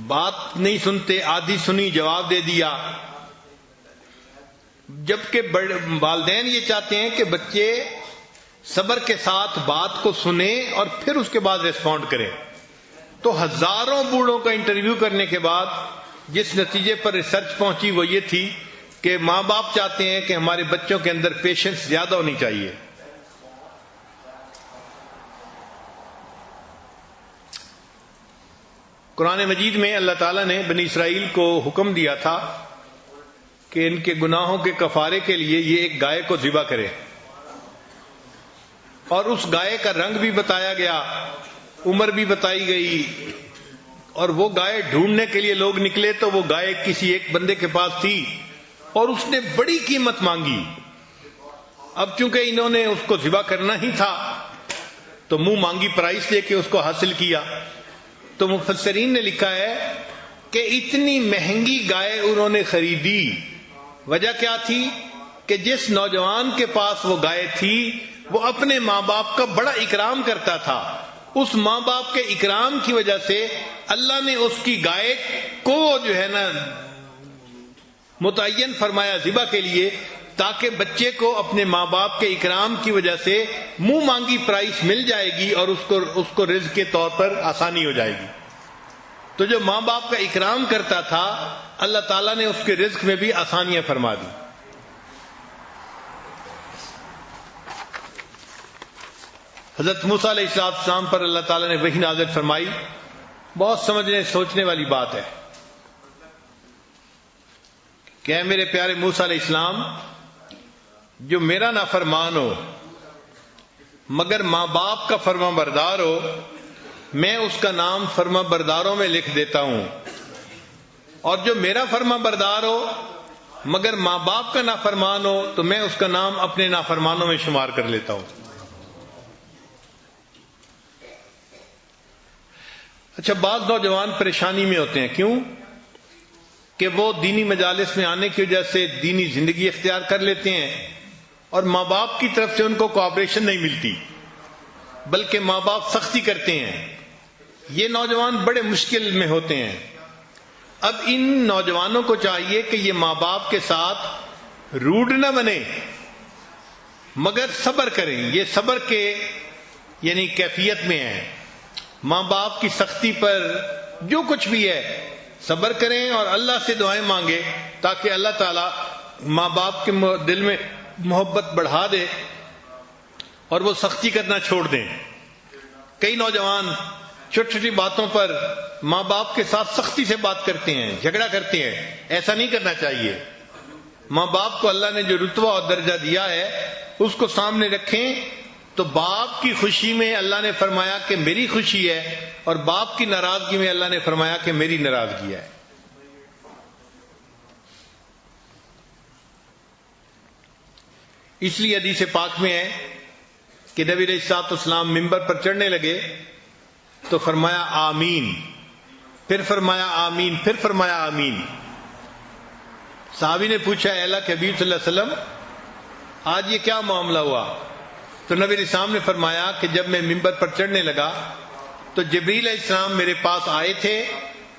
بات نہیں سنتے، آدھی سنی جواب دے دیا، جبکہ والدین یہ چاہتے ہیں کہ بچے صبر کے ساتھ بات کو سنیں اور پھر اس کے بعد ریسپونڈ کریں۔ تو ہزاروں بوڑھوں کا انٹرویو کرنے کے بعد جس نتیجے پر ریسرچ پہنچی وہ یہ تھی کہ ماں باپ چاہتے ہیں کہ ہمارے بچوں کے اندر پیشنس زیادہ ہونی چاہیے۔ قرآن مجید میں اللہ تعالیٰ نے بنی اسرائیل کو حکم دیا تھا کہ ان کے گناہوں کے کفارے کے لیے یہ ایک گائے کو ذبح کرے، اور اس گائے کا رنگ بھی بتایا گیا، عمر بھی بتائی گئی، اور وہ گائے ڈھونڈنے کے لیے لوگ نکلے تو وہ گائے کسی ایک بندے کے پاس تھی اور اس نے بڑی قیمت مانگی۔ اب چونکہ انہوں نے اس کو ذبح کرنا ہی تھا تو منہ مانگی پرائس دے کے اس کو حاصل کیا۔ تو مفسرین نے لکھا ہے کہ اتنی مہنگی گائے انہوں نے خریدی، وجہ کیا تھی کہ جس نوجوان کے پاس وہ گائے تھی وہ اپنے ماں باپ کا بڑا اکرام کرتا تھا، اس ماں باپ کے اکرام کی وجہ سے اللہ نے اس کی گائے کو جو ہے نا متعین فرمایا ذبح کے لیے، تاکہ بچے کو اپنے ماں باپ کے اکرام کی وجہ سے منہ مانگی پرائس مل جائے گی اور اس کو رزق کے طور پر آسانی ہو جائے گی۔ تو جو ماں باپ کا اکرام کرتا تھا اللہ تعالیٰ نے اس کے رزق میں بھی آسانیاں فرما دی۔ حضرت موسیٰ علیہ السلام پر اللہ تعالیٰ نے وحی نازل فرمائی، بہت سمجھنے سوچنے والی بات ہے کہ اے میرے پیارے موسیٰ علیہ السلام، جو میرا نافرمان ہو مگر ماں باپ کا فرما بردار ہو، میں اس کا نام فرما برداروں میں لکھ دیتا ہوں، اور جو میرا فرما بردار ہو مگر ماں باپ کا نافرمان ہو تو میں اس کا نام اپنے نافرمانوں میں شمار کر لیتا ہوں۔ اچھا، بعض نوجوان پریشانی میں ہوتے ہیں، کیوں؟ کہ وہ دینی مجالس میں آنے کی وجہ سے دینی زندگی اختیار کر لیتے ہیں اور ماں باپ کی طرف سے ان کو کوآپریشن نہیں ملتی، بلکہ ماں باپ سختی کرتے ہیں۔ یہ نوجوان بڑے مشکل میں ہوتے ہیں۔ اب ان نوجوانوں کو چاہیے کہ یہ ماں باپ کے ساتھ روڈ نہ بنے مگر صبر کریں۔ یہ صبر کے یعنی کیفیت میں ہے، ماں باپ کی سختی پر جو کچھ بھی ہے صبر کریں اور اللہ سے دعائیں مانگے تاکہ اللہ تعالیٰ ماں باپ کے دل میں محبت بڑھا دے اور وہ سختی کرنا چھوڑ دیں۔ کئی نوجوان چھوٹی چھوٹی باتوں پر ماں باپ کے ساتھ سختی سے بات کرتے ہیں، جھگڑا کرتے ہیں، ایسا نہیں کرنا چاہیے۔ ماں باپ کو اللہ نے جو رتبہ اور درجہ دیا ہے اس کو سامنے رکھیں، تو باپ کی خوشی میں اللہ نے فرمایا کہ میری خوشی ہے، اور باپ کی ناراضگی میں اللہ نے فرمایا کہ میری ناراضگی ہے۔ اس لیے حدیث پاک میں ہے کہ نبی علیہ الصلوۃ والسلام ممبر پر چڑھنے لگے تو فرمایا آمین، پھر فرمایا آمین، پھر فرمایا آمین۔ صحابی نے پوچھا اے اللہ کے حبیب صلی اللہ علیہ وسلم، آج یہ کیا معاملہ ہوا؟ تو نبی علیہ السلام نے فرمایا کہ جب میں ممبر پر چڑھنے لگا تو جبریل علیہ السلام میرے پاس آئے تھے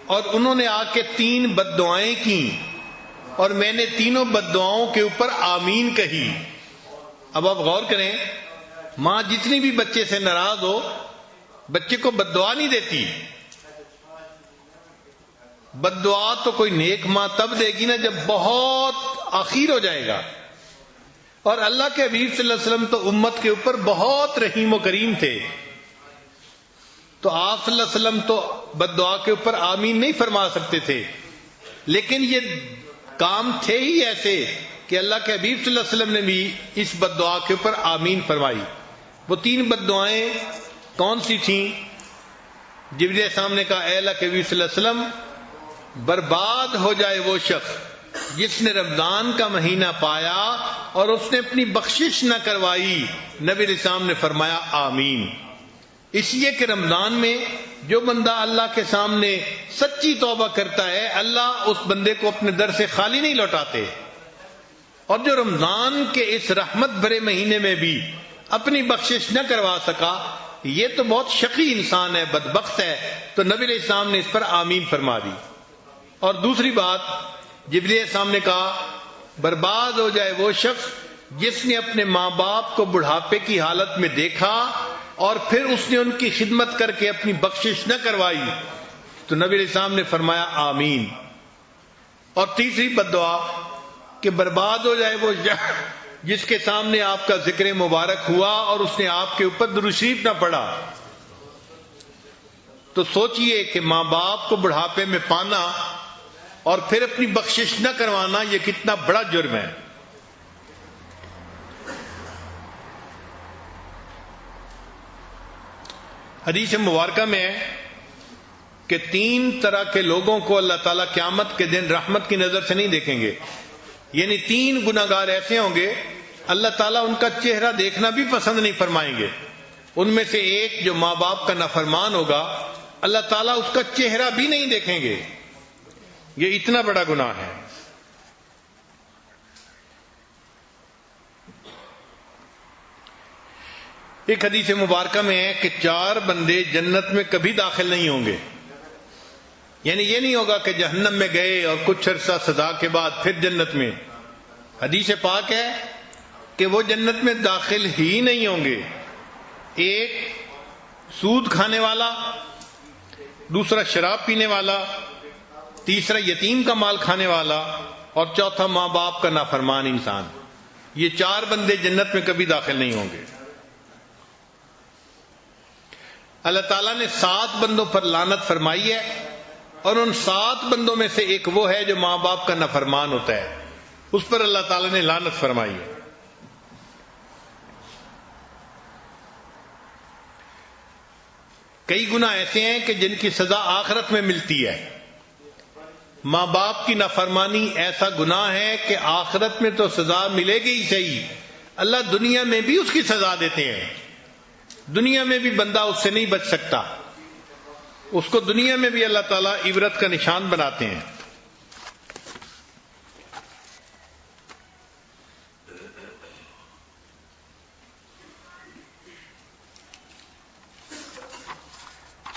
اور انہوں نے آ کے 3 بد دعائیں کی اور میں نے تینوں بد دعاؤں کے اوپر آمین کہی۔ اب آپ غور کریں، ماں جتنی بھی بچے سے ناراض ہو بچے کو بد دعا نہیں دیتی، بد دعا تو کوئی نیک ماں تب دے گی نا جب بہت آخیر ہو جائے گا. اور اللہ کے حبیب صلی اللہ علیہ وسلم تو امت کے اوپر بہت رحیم و کریم تھے، تو آپ صلی اللہ علیہ وسلم تو بد دعا کے اوپر آمین نہیں فرما سکتے تھے، لیکن یہ کام تھے ہی ایسے کہ اللہ کے حبیب صلی اللہ علیہ وسلم نے بھی اس بد دعا کے اوپر آمین فرمائی. وہ 3 بد دعائیں کون سی تھیں؟ جبریل السلام نے کہا اے اللہ کے حبیب صلی اللہ علیہ وسلم، برباد ہو جائے وہ شخص جس نے رمضان کا مہینہ پایا اور اس نے اپنی بخشش نہ کروائی. نبی علیہ السلام نے فرمایا آمین. اس لیے کہ رمضان میں جو بندہ اللہ کے سامنے سچی توبہ کرتا ہے، اللہ اس بندے کو اپنے در سے خالی نہیں لوٹاتے. اور جو رمضان کے اس رحمت بھرے مہینے میں بھی اپنی بخشش نہ کروا سکا، یہ تو بہت شقی انسان ہے، بدبخت ہے. تو نبی علیہ السلام نے اس پر آمین فرما دی. اور دوسری بات، جبریل علیہ السلام نے کہا برباد ہو جائے وہ شخص جس نے اپنے ماں باپ کو بڑھاپے کی حالت میں دیکھا اور پھر اس نے ان کی خدمت کر کے اپنی بخشش نہ کروائی. تو نبی علیہ السلام نے فرمایا آمین. اور تیسری بد دعا کہ برباد ہو جائے وہ جس کے سامنے آپ کا ذکر مبارک ہوا اور اس نے آپ کے اوپر درود شریف نہ پڑھا. تو سوچئے کہ ماں باپ کو بڑھاپے میں پانا اور پھر اپنی بخشش نہ کروانا یہ کتنا بڑا جرم ہے. حدیث مبارکہ میں ہے کہ 3 طرح کے لوگوں کو اللہ تعالیٰ قیامت کے دن رحمت کی نظر سے نہیں دیکھیں گے. یعنی 3 گناہگار ایسے ہوں گے اللہ تعالیٰ ان کا چہرہ دیکھنا بھی پسند نہیں فرمائیں گے. ان میں سے ایک جو ماں باپ کا نافرمان ہوگا، اللہ تعالیٰ اس کا چہرہ بھی نہیں دیکھیں گے. یہ اتنا بڑا گناہ ہے. ایک حدیث مبارکہ میں ہے کہ 4 بندے جنت میں کبھی داخل نہیں ہوں گے. یعنی یہ نہیں ہوگا کہ جہنم میں گئے اور کچھ عرصہ سزا کے بعد پھر جنت میں. حدیث پاک ہے کہ وہ جنت میں داخل ہی نہیں ہوں گے. ایک سود کھانے والا، دوسرا شراب پینے والا، تیسرا یتیم کا مال کھانے والا، اور چوتھا ماں باپ کا نافرمان انسان. یہ 4 بندے جنت میں کبھی داخل نہیں ہوں گے. اللہ تعالیٰ نے 7 بندوں پر لعنت فرمائی ہے، اور ان 7 بندوں میں سے ایک وہ ہے جو ماں باپ کا نافرمان ہوتا ہے، اس پر اللہ تعالیٰ نے لعنت فرمائی ہے. کئی گناہ ایسے ہیں کہ جن کی سزا آخرت میں ملتی ہے. ماں باپ کی نافرمانی ایسا گناہ ہے کہ آخرت میں تو سزا ملے گی ہی صحیح، اللہ دنیا میں بھی اس کی سزا دیتے ہیں. دنیا میں بھی بندہ اس سے نہیں بچ سکتا، اس کو دنیا میں بھی اللہ تعالیٰ عبرت کا نشان بناتے ہیں.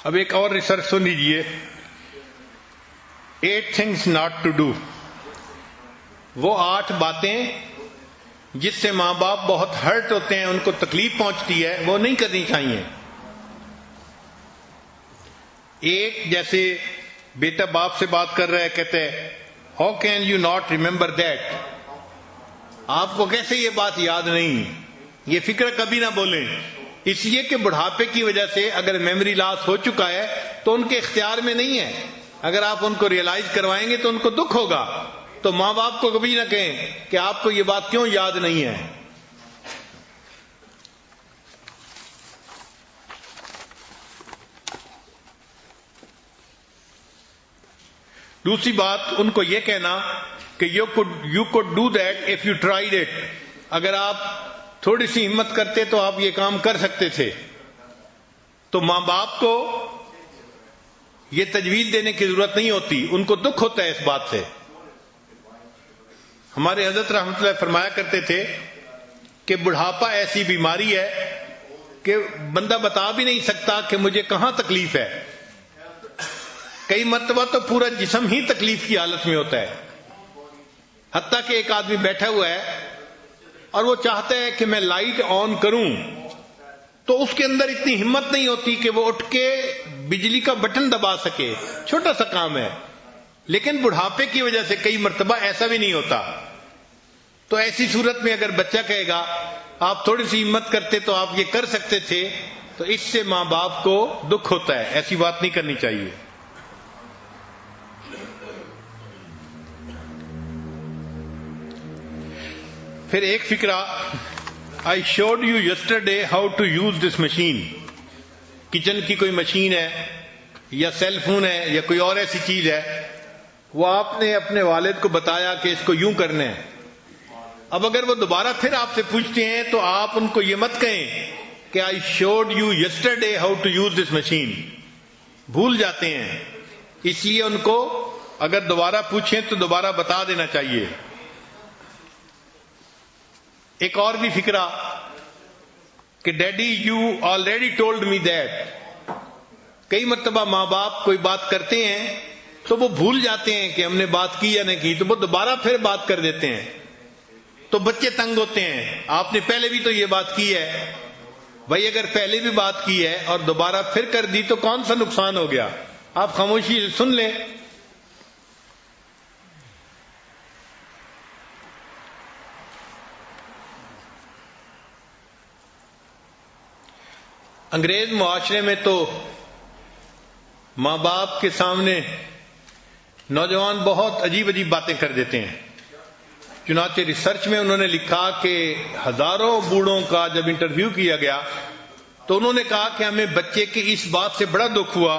اب ایک اور ریسرچ سن لیجیے. 8 things not to do. وہ 8 باتیں جس سے ماں باپ بہت ہرٹ ہوتے ہیں، ان کو تکلیف پہنچتی ہے، وہ نہیں کرنی چاہیے. ایک، جیسے بیٹا باپ سے بات کر رہا ہے، کہتے ہیں how can you not remember that, آپ کو کیسے یہ بات یاد نہیں. یہ فکر کبھی نہ بولیں، اس لیے کہ بڑھاپے کی وجہ سے اگر میموری لاس ہو چکا ہے تو ان کے اختیار میں نہیں ہے. اگر آپ ان کو ریئلائز کروائیں گے تو ان کو دکھ ہوگا. تو ماں باپ کو کبھی نہ کہیں کہ آپ کو یہ بات کیوں یاد نہیں ہے. دوسری بات، ان کو یہ کہنا کہ you could do that if you tried it. اگر آپ تھوڑی سی ہمت کرتے تو آپ یہ کام کر سکتے تھے. تو ماں باپ کو یہ تجویز دینے کی ضرورت نہیں ہوتی، ان کو دکھ ہوتا ہے اس بات سے. ہمارے حضرت رحمۃ اللہ فرمایا کرتے تھے کہ بڑھاپا ایسی بیماری ہے کہ بندہ بتا بھی نہیں سکتا کہ مجھے کہاں تکلیف ہے. کئی مرتبہ تو پورا جسم ہی تکلیف کی حالت میں ہوتا ہے. حتیٰ کہ ایک آدمی بیٹھا ہوا ہے اور وہ چاہتا ہے کہ میں لائٹ آن کروں، تو اس کے اندر اتنی ہمت نہیں ہوتی کہ وہ اٹھ کے بجلی کا بٹن دبا سکے. چھوٹا سا کام ہے، لیکن بڑھاپے کی وجہ سے کئی مرتبہ ایسا بھی نہیں ہوتا. تو ایسی صورت میں اگر بچہ کہے گا آپ تھوڑی سی ہمت کرتے تو آپ یہ کر سکتے تھے، تو اس سے ماں باپ کو دکھ ہوتا ہے. ایسی بات نہیں کرنی چاہیے. پھر ایک فکرہ، I showed you yesterday how to use this machine. Kitchen کی کوئی مشین ہے یا سیل فون ہے یا کوئی اور ایسی چیز ہے، وہ آپ نے اپنے والد کو بتایا کہ اس کو یوں کرنا ہے. اب اگر وہ دوبارہ پھر آپ سے پوچھتے ہیں تو آپ ان کو یہ مت کہیں کہ I showed you yesterday how to use this machine. بھول جاتے ہیں. اس لیے ان کو اگر دوبارہ پوچھیں تو دوبارہ بتا دینا چاہیے. ایک اور بھی فکرہ کہ daddy you already told me that. کئی مرتبہ ماں باپ کوئی بات کرتے ہیں تو وہ بھول جاتے ہیں کہ ہم نے بات کی یا نہیں کی، تو وہ دوبارہ پھر بات کر دیتے ہیں. تو بچے تنگ ہوتے ہیں، آپ نے پہلے بھی تو یہ بات کی ہے. بھائی اگر پہلے بھی بات کی ہے اور دوبارہ پھر کر دی تو کون سا نقصان ہو گیا؟ آپ خاموشی سے سن لیں. انگریز معاشرے میں تو ماں باپ کے سامنے نوجوان بہت عجیب عجیب باتیں کر دیتے ہیں. چنانچہ ریسرچ میں انہوں نے لکھا کہ ہزاروں بوڑھوں کا جب انٹرویو کیا گیا تو انہوں نے کہا کہ ہمیں بچے کی اس بات سے بڑا دکھ ہوا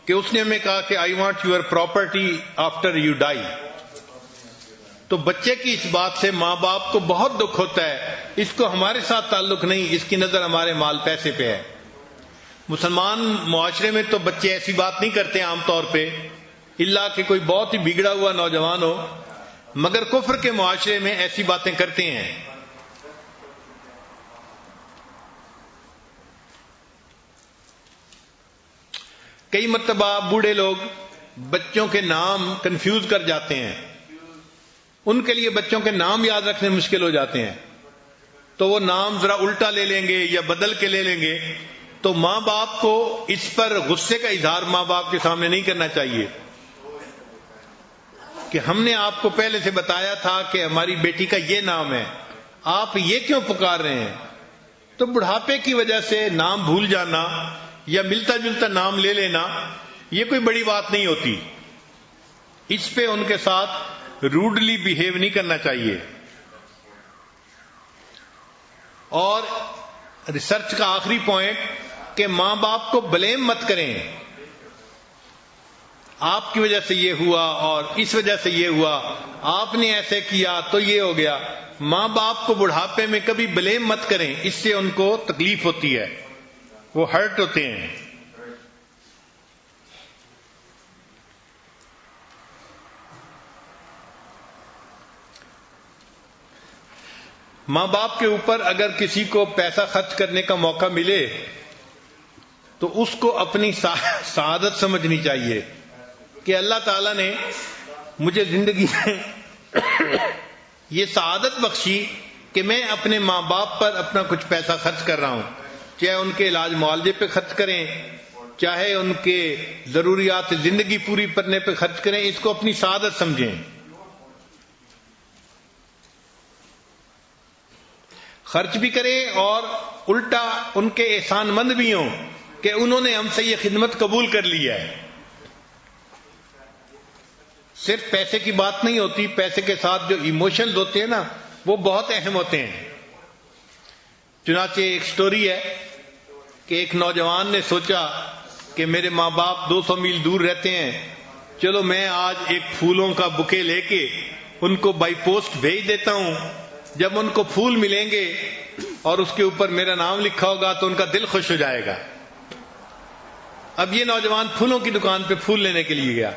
کہ اس نے ہمیں کہا کہ I want your property after you die. تو بچے کی اس بات سے ماں باپ کو بہت دکھ ہوتا ہے. اس کو ہمارے ساتھ تعلق نہیں، اس کی نظر ہمارے مال پیسے پہ ہے. مسلمان معاشرے میں تو بچے ایسی بات نہیں کرتے عام طور پہ، الا کہ کوئی بہت ہی بگڑا ہوا نوجوان ہو، مگر کفر کے معاشرے میں ایسی باتیں کرتے ہیں. کئی مرتبہ بوڑھے لوگ بچوں کے نام کنفیوز کر جاتے ہیں. ان کے لیے بچوں کے نام یاد رکھنے مشکل ہو جاتے ہیں، تو وہ نام ذرا الٹا لے لیں گے یا بدل کے لے لیں گے. تو ماں باپ کو اس پر غصے کا اظہار ماں باپ کے سامنے نہیں کرنا چاہیے کہ ہم نے آپ کو پہلے سے بتایا تھا کہ ہماری بیٹی کا یہ نام ہے، آپ یہ کیوں پکار رہے ہیں. تو بڑھاپے کی وجہ سے نام بھول جانا یا ملتا جلتا نام لے لینا یہ کوئی بڑی بات نہیں ہوتی. اس پہ ان کے ساتھ روڈلی بیہیو نہیں کرنا چاہیے. اور ریسرچ کا آخری پوائنٹ کہ ماں باپ کو بلیم مت کریں. آپ کی وجہ سے یہ ہوا اور اس وجہ سے یہ ہوا، آپ نے ایسے کیا تو یہ ہو گیا. ماں باپ کو بڑھاپے میں کبھی بلیم مت کریں، اس سے ان کو تکلیف ہوتی ہے، وہ ہرٹ ہوتے ہیں. ماں باپ کے اوپر اگر کسی کو پیسہ خرچ کرنے کا موقع ملے تو اس کو اپنی سعادت سمجھنی چاہیے کہ اللہ تعالیٰ نے مجھے زندگی میں یہ سعادت بخشی کہ میں اپنے ماں باپ پر اپنا کچھ پیسہ خرچ کر رہا ہوں، چاہے ان کے علاج معالجے پہ خرچ کریں، چاہے ان کے ضروریات زندگی پوری کرنے پہ خرچ کریں. اس کو اپنی سعادت سمجھیں. خرچ بھی کریں اور الٹا ان کے احسان مند بھی ہوں کہ انہوں نے ہم سے یہ خدمت قبول کر لی ہے. صرف پیسے کی بات نہیں ہوتی، پیسے کے ساتھ جو ایموشنز ہوتے ہیں نا وہ بہت اہم ہوتے ہیں. چنانچہ ایک سٹوری ہے کہ ایک نوجوان نے سوچا کہ میرے ماں باپ 200 میل دور رہتے ہیں، چلو میں آج ایک پھولوں کا بکے لے کے ان کو بائی پوسٹ بھیج دیتا ہوں. جب ان کو پھول ملیں گے اور اس کے اوپر میرا نام لکھا ہوگا تو ان کا دل خوش ہو جائے گا. اب یہ نوجوان پھولوں کی دکان پہ پھول لینے کے لیے گیا.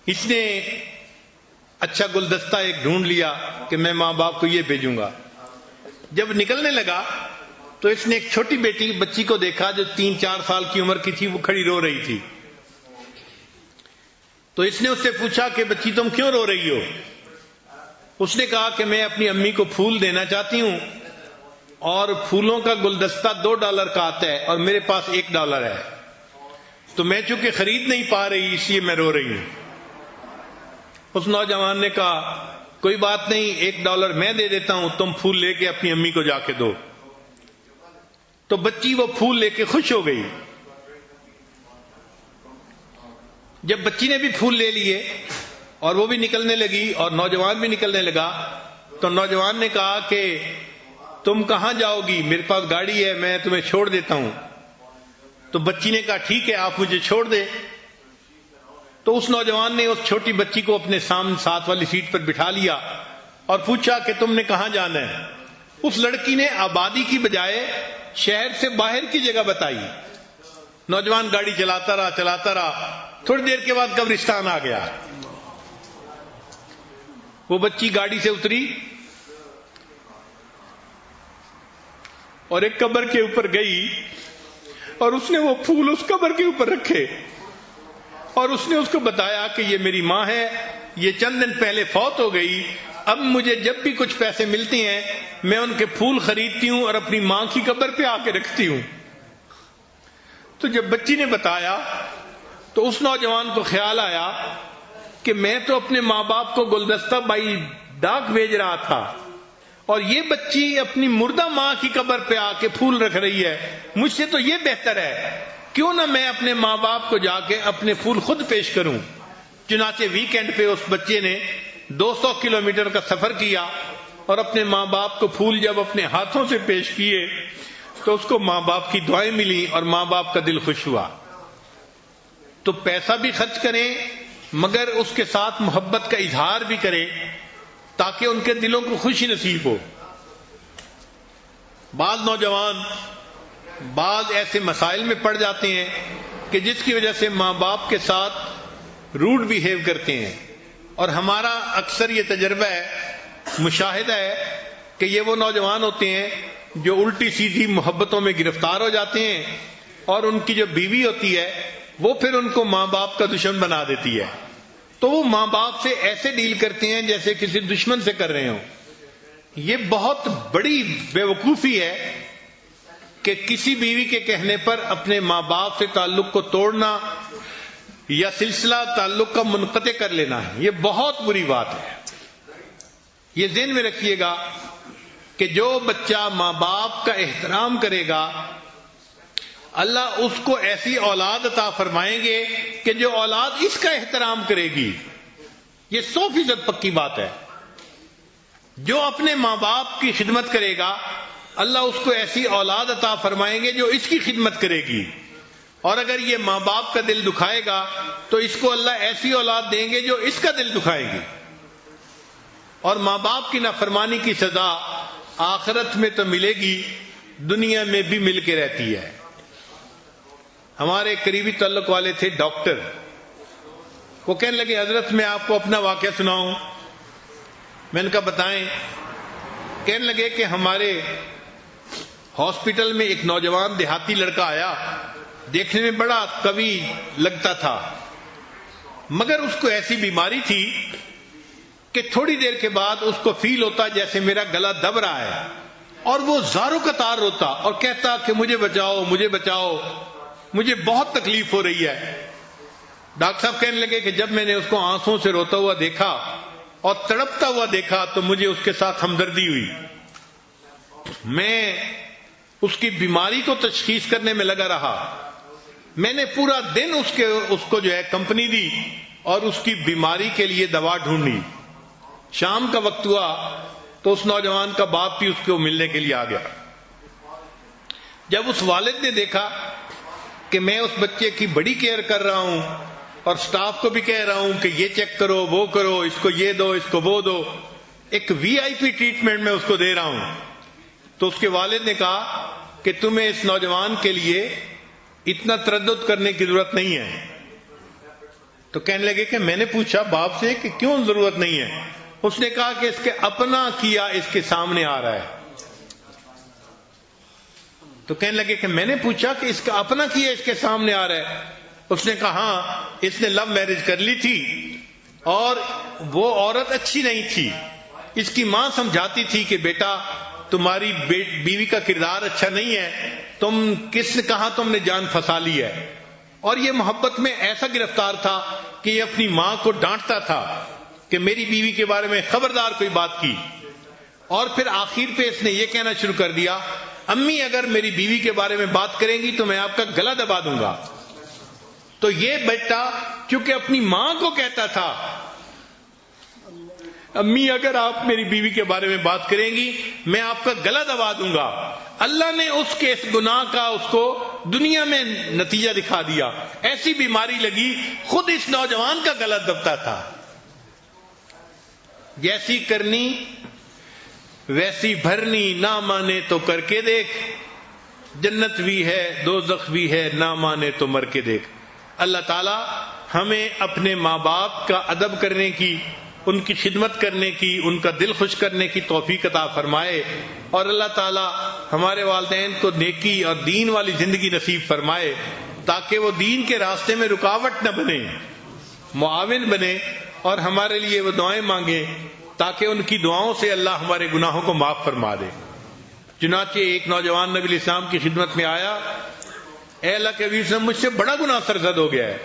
اس نے اچھا گلدستہ ایک ڈھونڈ لیا کہ میں ماں باپ کو یہ بھیجوں گا. جب نکلنے لگا تو اس نے ایک چھوٹی بچی کو دیکھا جو 3-4 سال کی عمر کی تھی، وہ کھڑی رو رہی تھی. تو اس نے اس سے پوچھا کہ بچی تم کیوں رو رہی ہو؟ اس نے کہا کہ میں اپنی امی کو پھول دینا چاہتی ہوں اور پھولوں کا گلدستہ $2 کا آتا ہے اور میرے پاس $1 ہے، تو میں چونکہ خرید نہیں پا رہی اس لیے میں رو رہی ہوں. اس نوجوان نے کہا کوئی بات نہیں، $1 میں دے دیتا ہوں، تم پھول لے کے اپنی امی کو جا کے دو۔ تو بچی وہ پھول لے کے خوش ہو گئی۔ جب بچی نے بھی پھول لے لیے اور وہ بھی نکلنے لگی اور نوجوان بھی نکلنے لگا، تو نوجوان نے کہا کہ تم کہاں جاؤ گی؟ میرے پاس گاڑی ہے، میں تمہیں چھوڑ دیتا ہوں۔ تو بچی نے کہا ٹھیک ہے، آپ مجھے چھوڑ دے۔ تو اس نوجوان نے اس چھوٹی بچی کو اپنے سامنے ساتھ والی سیٹ پر بٹھا لیا اور پوچھا کہ تم نے کہاں جانا ہے؟ اس لڑکی نے آبادی کی بجائے شہر سے باہر کی جگہ بتائی۔ نوجوان گاڑی چلاتا رہا، تھوڑی دیر کے بعد قبرستان آ گیا۔ وہ بچی گاڑی سے اتری اور ایک قبر کے اوپر گئی اور اس نے وہ پھول اس قبر کے اوپر رکھے اور اس نے اس کو بتایا کہ یہ میری ماں ہے، یہ چند دن پہلے فوت ہو گئی، اب مجھے جب بھی کچھ پیسے ملتے ہیں میں ان کے پھول خریدتی ہوں اور اپنی ماں کی قبر پہ آ کے رکھتی ہوں۔ تو جب بچی نے بتایا تو اس نوجوان کو خیال آیا کہ میں تو اپنے ماں باپ کو گلدستہ بائی ڈاک بھیج رہا تھا اور یہ بچی اپنی مردہ ماں کی قبر پہ آ کے پھول رکھ رہی ہے، مجھ سے تو یہ بہتر ہے، کیوں نہ میں اپنے ماں باپ کو جا کے اپنے پھول خود پیش کروں۔ چنانچہ ویکینڈ پہ اس بچے نے 200 کلومیٹر کا سفر کیا اور اپنے ماں باپ کو پھول جب اپنے ہاتھوں سے پیش کیے تو اس کو ماں باپ کی دعائیں ملی اور ماں باپ کا دل خوش ہوا۔ تو پیسہ بھی خرچ کریں مگر اس کے ساتھ محبت کا اظہار بھی کریں تاکہ ان کے دلوں کو خوشی نصیب ہو۔ بعض نوجوان بعض ایسے مسائل میں پڑ جاتے ہیں کہ جس کی وجہ سے ماں باپ کے ساتھ روڈ بیہیو کرتے ہیں، اور ہمارا اکثر یہ تجربہ ہے، مشاہدہ ہے کہ یہ وہ نوجوان ہوتے ہیں جو الٹی سیدھی محبتوں میں گرفتار ہو جاتے ہیں اور ان کی جو بیوی ہوتی ہے وہ پھر ان کو ماں باپ کا دشمن بنا دیتی ہے، تو وہ ماں باپ سے ایسے ڈیل کرتے ہیں جیسے کسی دشمن سے کر رہے ہوں۔ یہ بہت بڑی بیوقوفی ہے کہ کسی بیوی کے کہنے پر اپنے ماں باپ سے تعلق کو توڑنا یا سلسلہ تعلق کا منقطع کر لینا ہے، یہ بہت بری بات ہے۔ یہ ذہن میں رکھیے گا کہ جو بچہ ماں باپ کا احترام کرے گا اللہ اس کو ایسی اولاد عطا فرمائیں گے کہ جو اولاد اس کا احترام کرے گی۔ یہ 100% پکی بات ہے۔ جو اپنے ماں باپ کی خدمت کرے گا اللہ اس کو ایسی اولاد عطا فرمائیں گے جو اس کی خدمت کرے گی، اور اگر یہ ماں باپ کا دل دکھائے گا تو اس کو اللہ ایسی اولاد دیں گے جو اس کا دل دکھائے گی، اور ماں باپ کی نافرمانی کی سزا آخرت میں تو ملے گی، دنیا میں بھی مل کے رہتی ہے۔ ہمارے قریبی تعلق والے تھے ڈاکٹر، وہ کہنے لگے حضرت میں آپ کو اپنا واقعہ سناؤں؟ میں نے کہا بتائیں۔ کہنے لگے کہ ہمارے ہاسپٹل میں ایک نوجوان دیہاتی لڑکا آیا، دیکھنے میں بڑا قوی لگتا تھا مگر اس کو ایسی بیماری تھی کہ تھوڑی دیر کے بعد اس کو فیل ہوتا جیسے میرا گلا دب رہا ہے، اور وہ زاروں قطار روتا اور کہتا کہ مجھے بچاؤ مجھے بچاؤ، مجھے بہت تکلیف ہو رہی ہے۔ ڈاکٹر صاحب کہنے لگے کہ جب میں نے اس کو آنسوں سے روتا ہوا دیکھا اور تڑپتا ہوا دیکھا تو مجھے اس کے ساتھ ہمدردی ہوئی۔ میں اس کی بیماری کو تشخیص کرنے میں لگا رہا، میں نے پورا دن اس کو جو ہے کمپنی دی اور اس کی بیماری کے لیے دوا ڈھونڈی۔ شام کا وقت ہوا تو اس نوجوان کا باپ بھی اس کو ملنے کے لیے آ گیا۔ جب اس والد نے دیکھا کہ میں اس بچے کی بڑی کیئر کر رہا ہوں اور سٹاف کو بھی کہہ رہا ہوں کہ یہ چیک کرو وہ کرو، اس کو یہ دو اس کو وہ دو، ایک VIP ٹریٹمنٹ میں اس کو دے رہا ہوں، تو اس کے والد نے کہا کہ تمہیں اس نوجوان کے لیے اتنا تردد کرنے کی ضرورت نہیں ہے۔ تو کہنے لگے کہ میں نے پوچھا باپ سے کہ کیوں ضرورت نہیں ہے؟ اس نے کہا کہ اس کے اپنا کیا اس کے سامنے آ رہا ہے۔ تو کہنے لگے کہ میں نے پوچھا کہ اس کا اپنا کیا اس کے سامنے آ رہا ہے؟ اس نے کہا ہاں، اس نے لو میرج کر لی تھی اور وہ عورت اچھی نہیں تھی، اس کی ماں سمجھاتی تھی کہ بیٹا تمہاری بیوی کا کردار اچھا نہیں ہے، تم کس نے کہا تم نے جان پھنسا لی ہے، اور یہ محبت میں ایسا گرفتار تھا کہ یہ اپنی ماں کو ڈانٹتا تھا کہ میری بیوی کے بارے میں خبردار کوئی بات کی، اور پھر آخر پہ اس نے یہ کہنا شروع کر دیا امی اگر میری بیوی کے بارے میں بات کریں گی تو میں آپ کا گلا دبا دوں گا، تو یہ بیٹا چونکہ اپنی ماں کو کہتا تھا امی اگر آپ میری بیوی کے بارے میں بات کریں گی میں آپ کا گلا دبا دوں گا، اللہ نے اس کے اس گناہ کا اس کو دنیا میں نتیجہ دکھا دیا، ایسی بیماری لگی خود اس نوجوان کا گلا دبتا تھا۔ جیسی کرنی ویسی بھرنی، نہ مانے تو کر کے دیکھ، جنت بھی ہے دوزخ بھی ہے، نہ مانے تو مر کے دیکھ۔ اللہ تعالی ہمیں اپنے ماں باپ کا ادب کرنے کی، ان کی خدمت کرنے کی، ان کا دل خوش کرنے کی توفیق عطا فرمائے، اور اللہ تعالی ہمارے والدین کو نیکی اور دین والی زندگی نصیب فرمائے تاکہ وہ دین کے راستے میں رکاوٹ نہ بنے، معاون بنے، اور ہمارے لیے وہ دعائیں مانگیں تاکہ ان کی دعاؤں سے اللہ ہمارے گناہوں کو معاف فرما دے۔ چنانچہ ایک نوجوان نبی علیہ السلام کی خدمت میں آیا، اے اللہ کے نبی صلی اللہ علیہ وسلم مجھ سے بڑا گناہ سرزد ہو گیا ہے،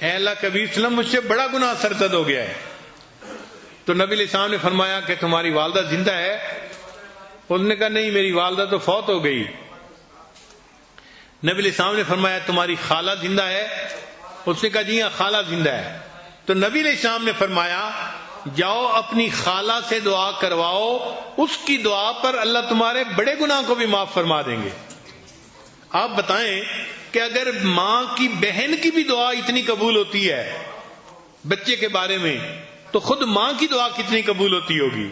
اے اللہ کے نبی صلی اللہ علیہ وسلم مجھ سے بڑا گناہ سرزد ہو گیا ہے۔ تو نبی علیہ السلام نے فرمایا کہ تمہاری والدہ زندہ ہے؟ اس نے کہا نہیں میری والدہ تو فوت ہو گئی۔ نبی علیہ السلام نے فرمایا تمہاری خالہ زندہ ہے؟ اس نے کہا جی ہاں خالہ زندہ ہے۔ تو نبی علیہ السلام نے فرمایا جاؤ اپنی خالہ سے دعا کرواؤ، اس کی دعا پر اللہ تمہارے بڑے گناہ کو بھی معاف فرما دیں گے۔ آپ بتائیں کہ اگر ماں کی بہن کی بھی دعا اتنی قبول ہوتی ہے بچے کے بارے میں تو خود ماں کی دعا کتنی قبول ہوتی ہوگی۔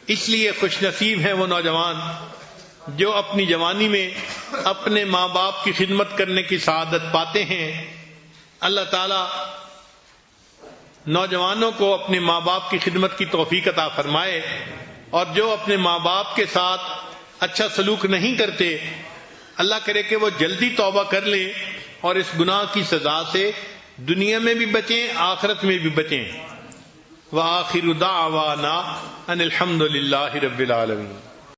اس لیے خوش نصیب ہیں وہ نوجوان جو اپنی جوانی میں اپنے ماں باپ کی خدمت کرنے کی سعادت پاتے ہیں۔ اللہ تعالی نوجوانوں کو اپنے ماں باپ کی خدمت کی توفیق عطا فرمائے، اور جو اپنے ماں باپ کے ساتھ اچھا سلوک نہیں کرتے اللہ کرے کہ وہ جلدی توبہ کر لیں اور اس گناہ کی سزا سے دنیا میں بھی بچیں آخرت میں بھی بچیں۔ وآخر دعوانا ان الحمد للہ رب العالمین۔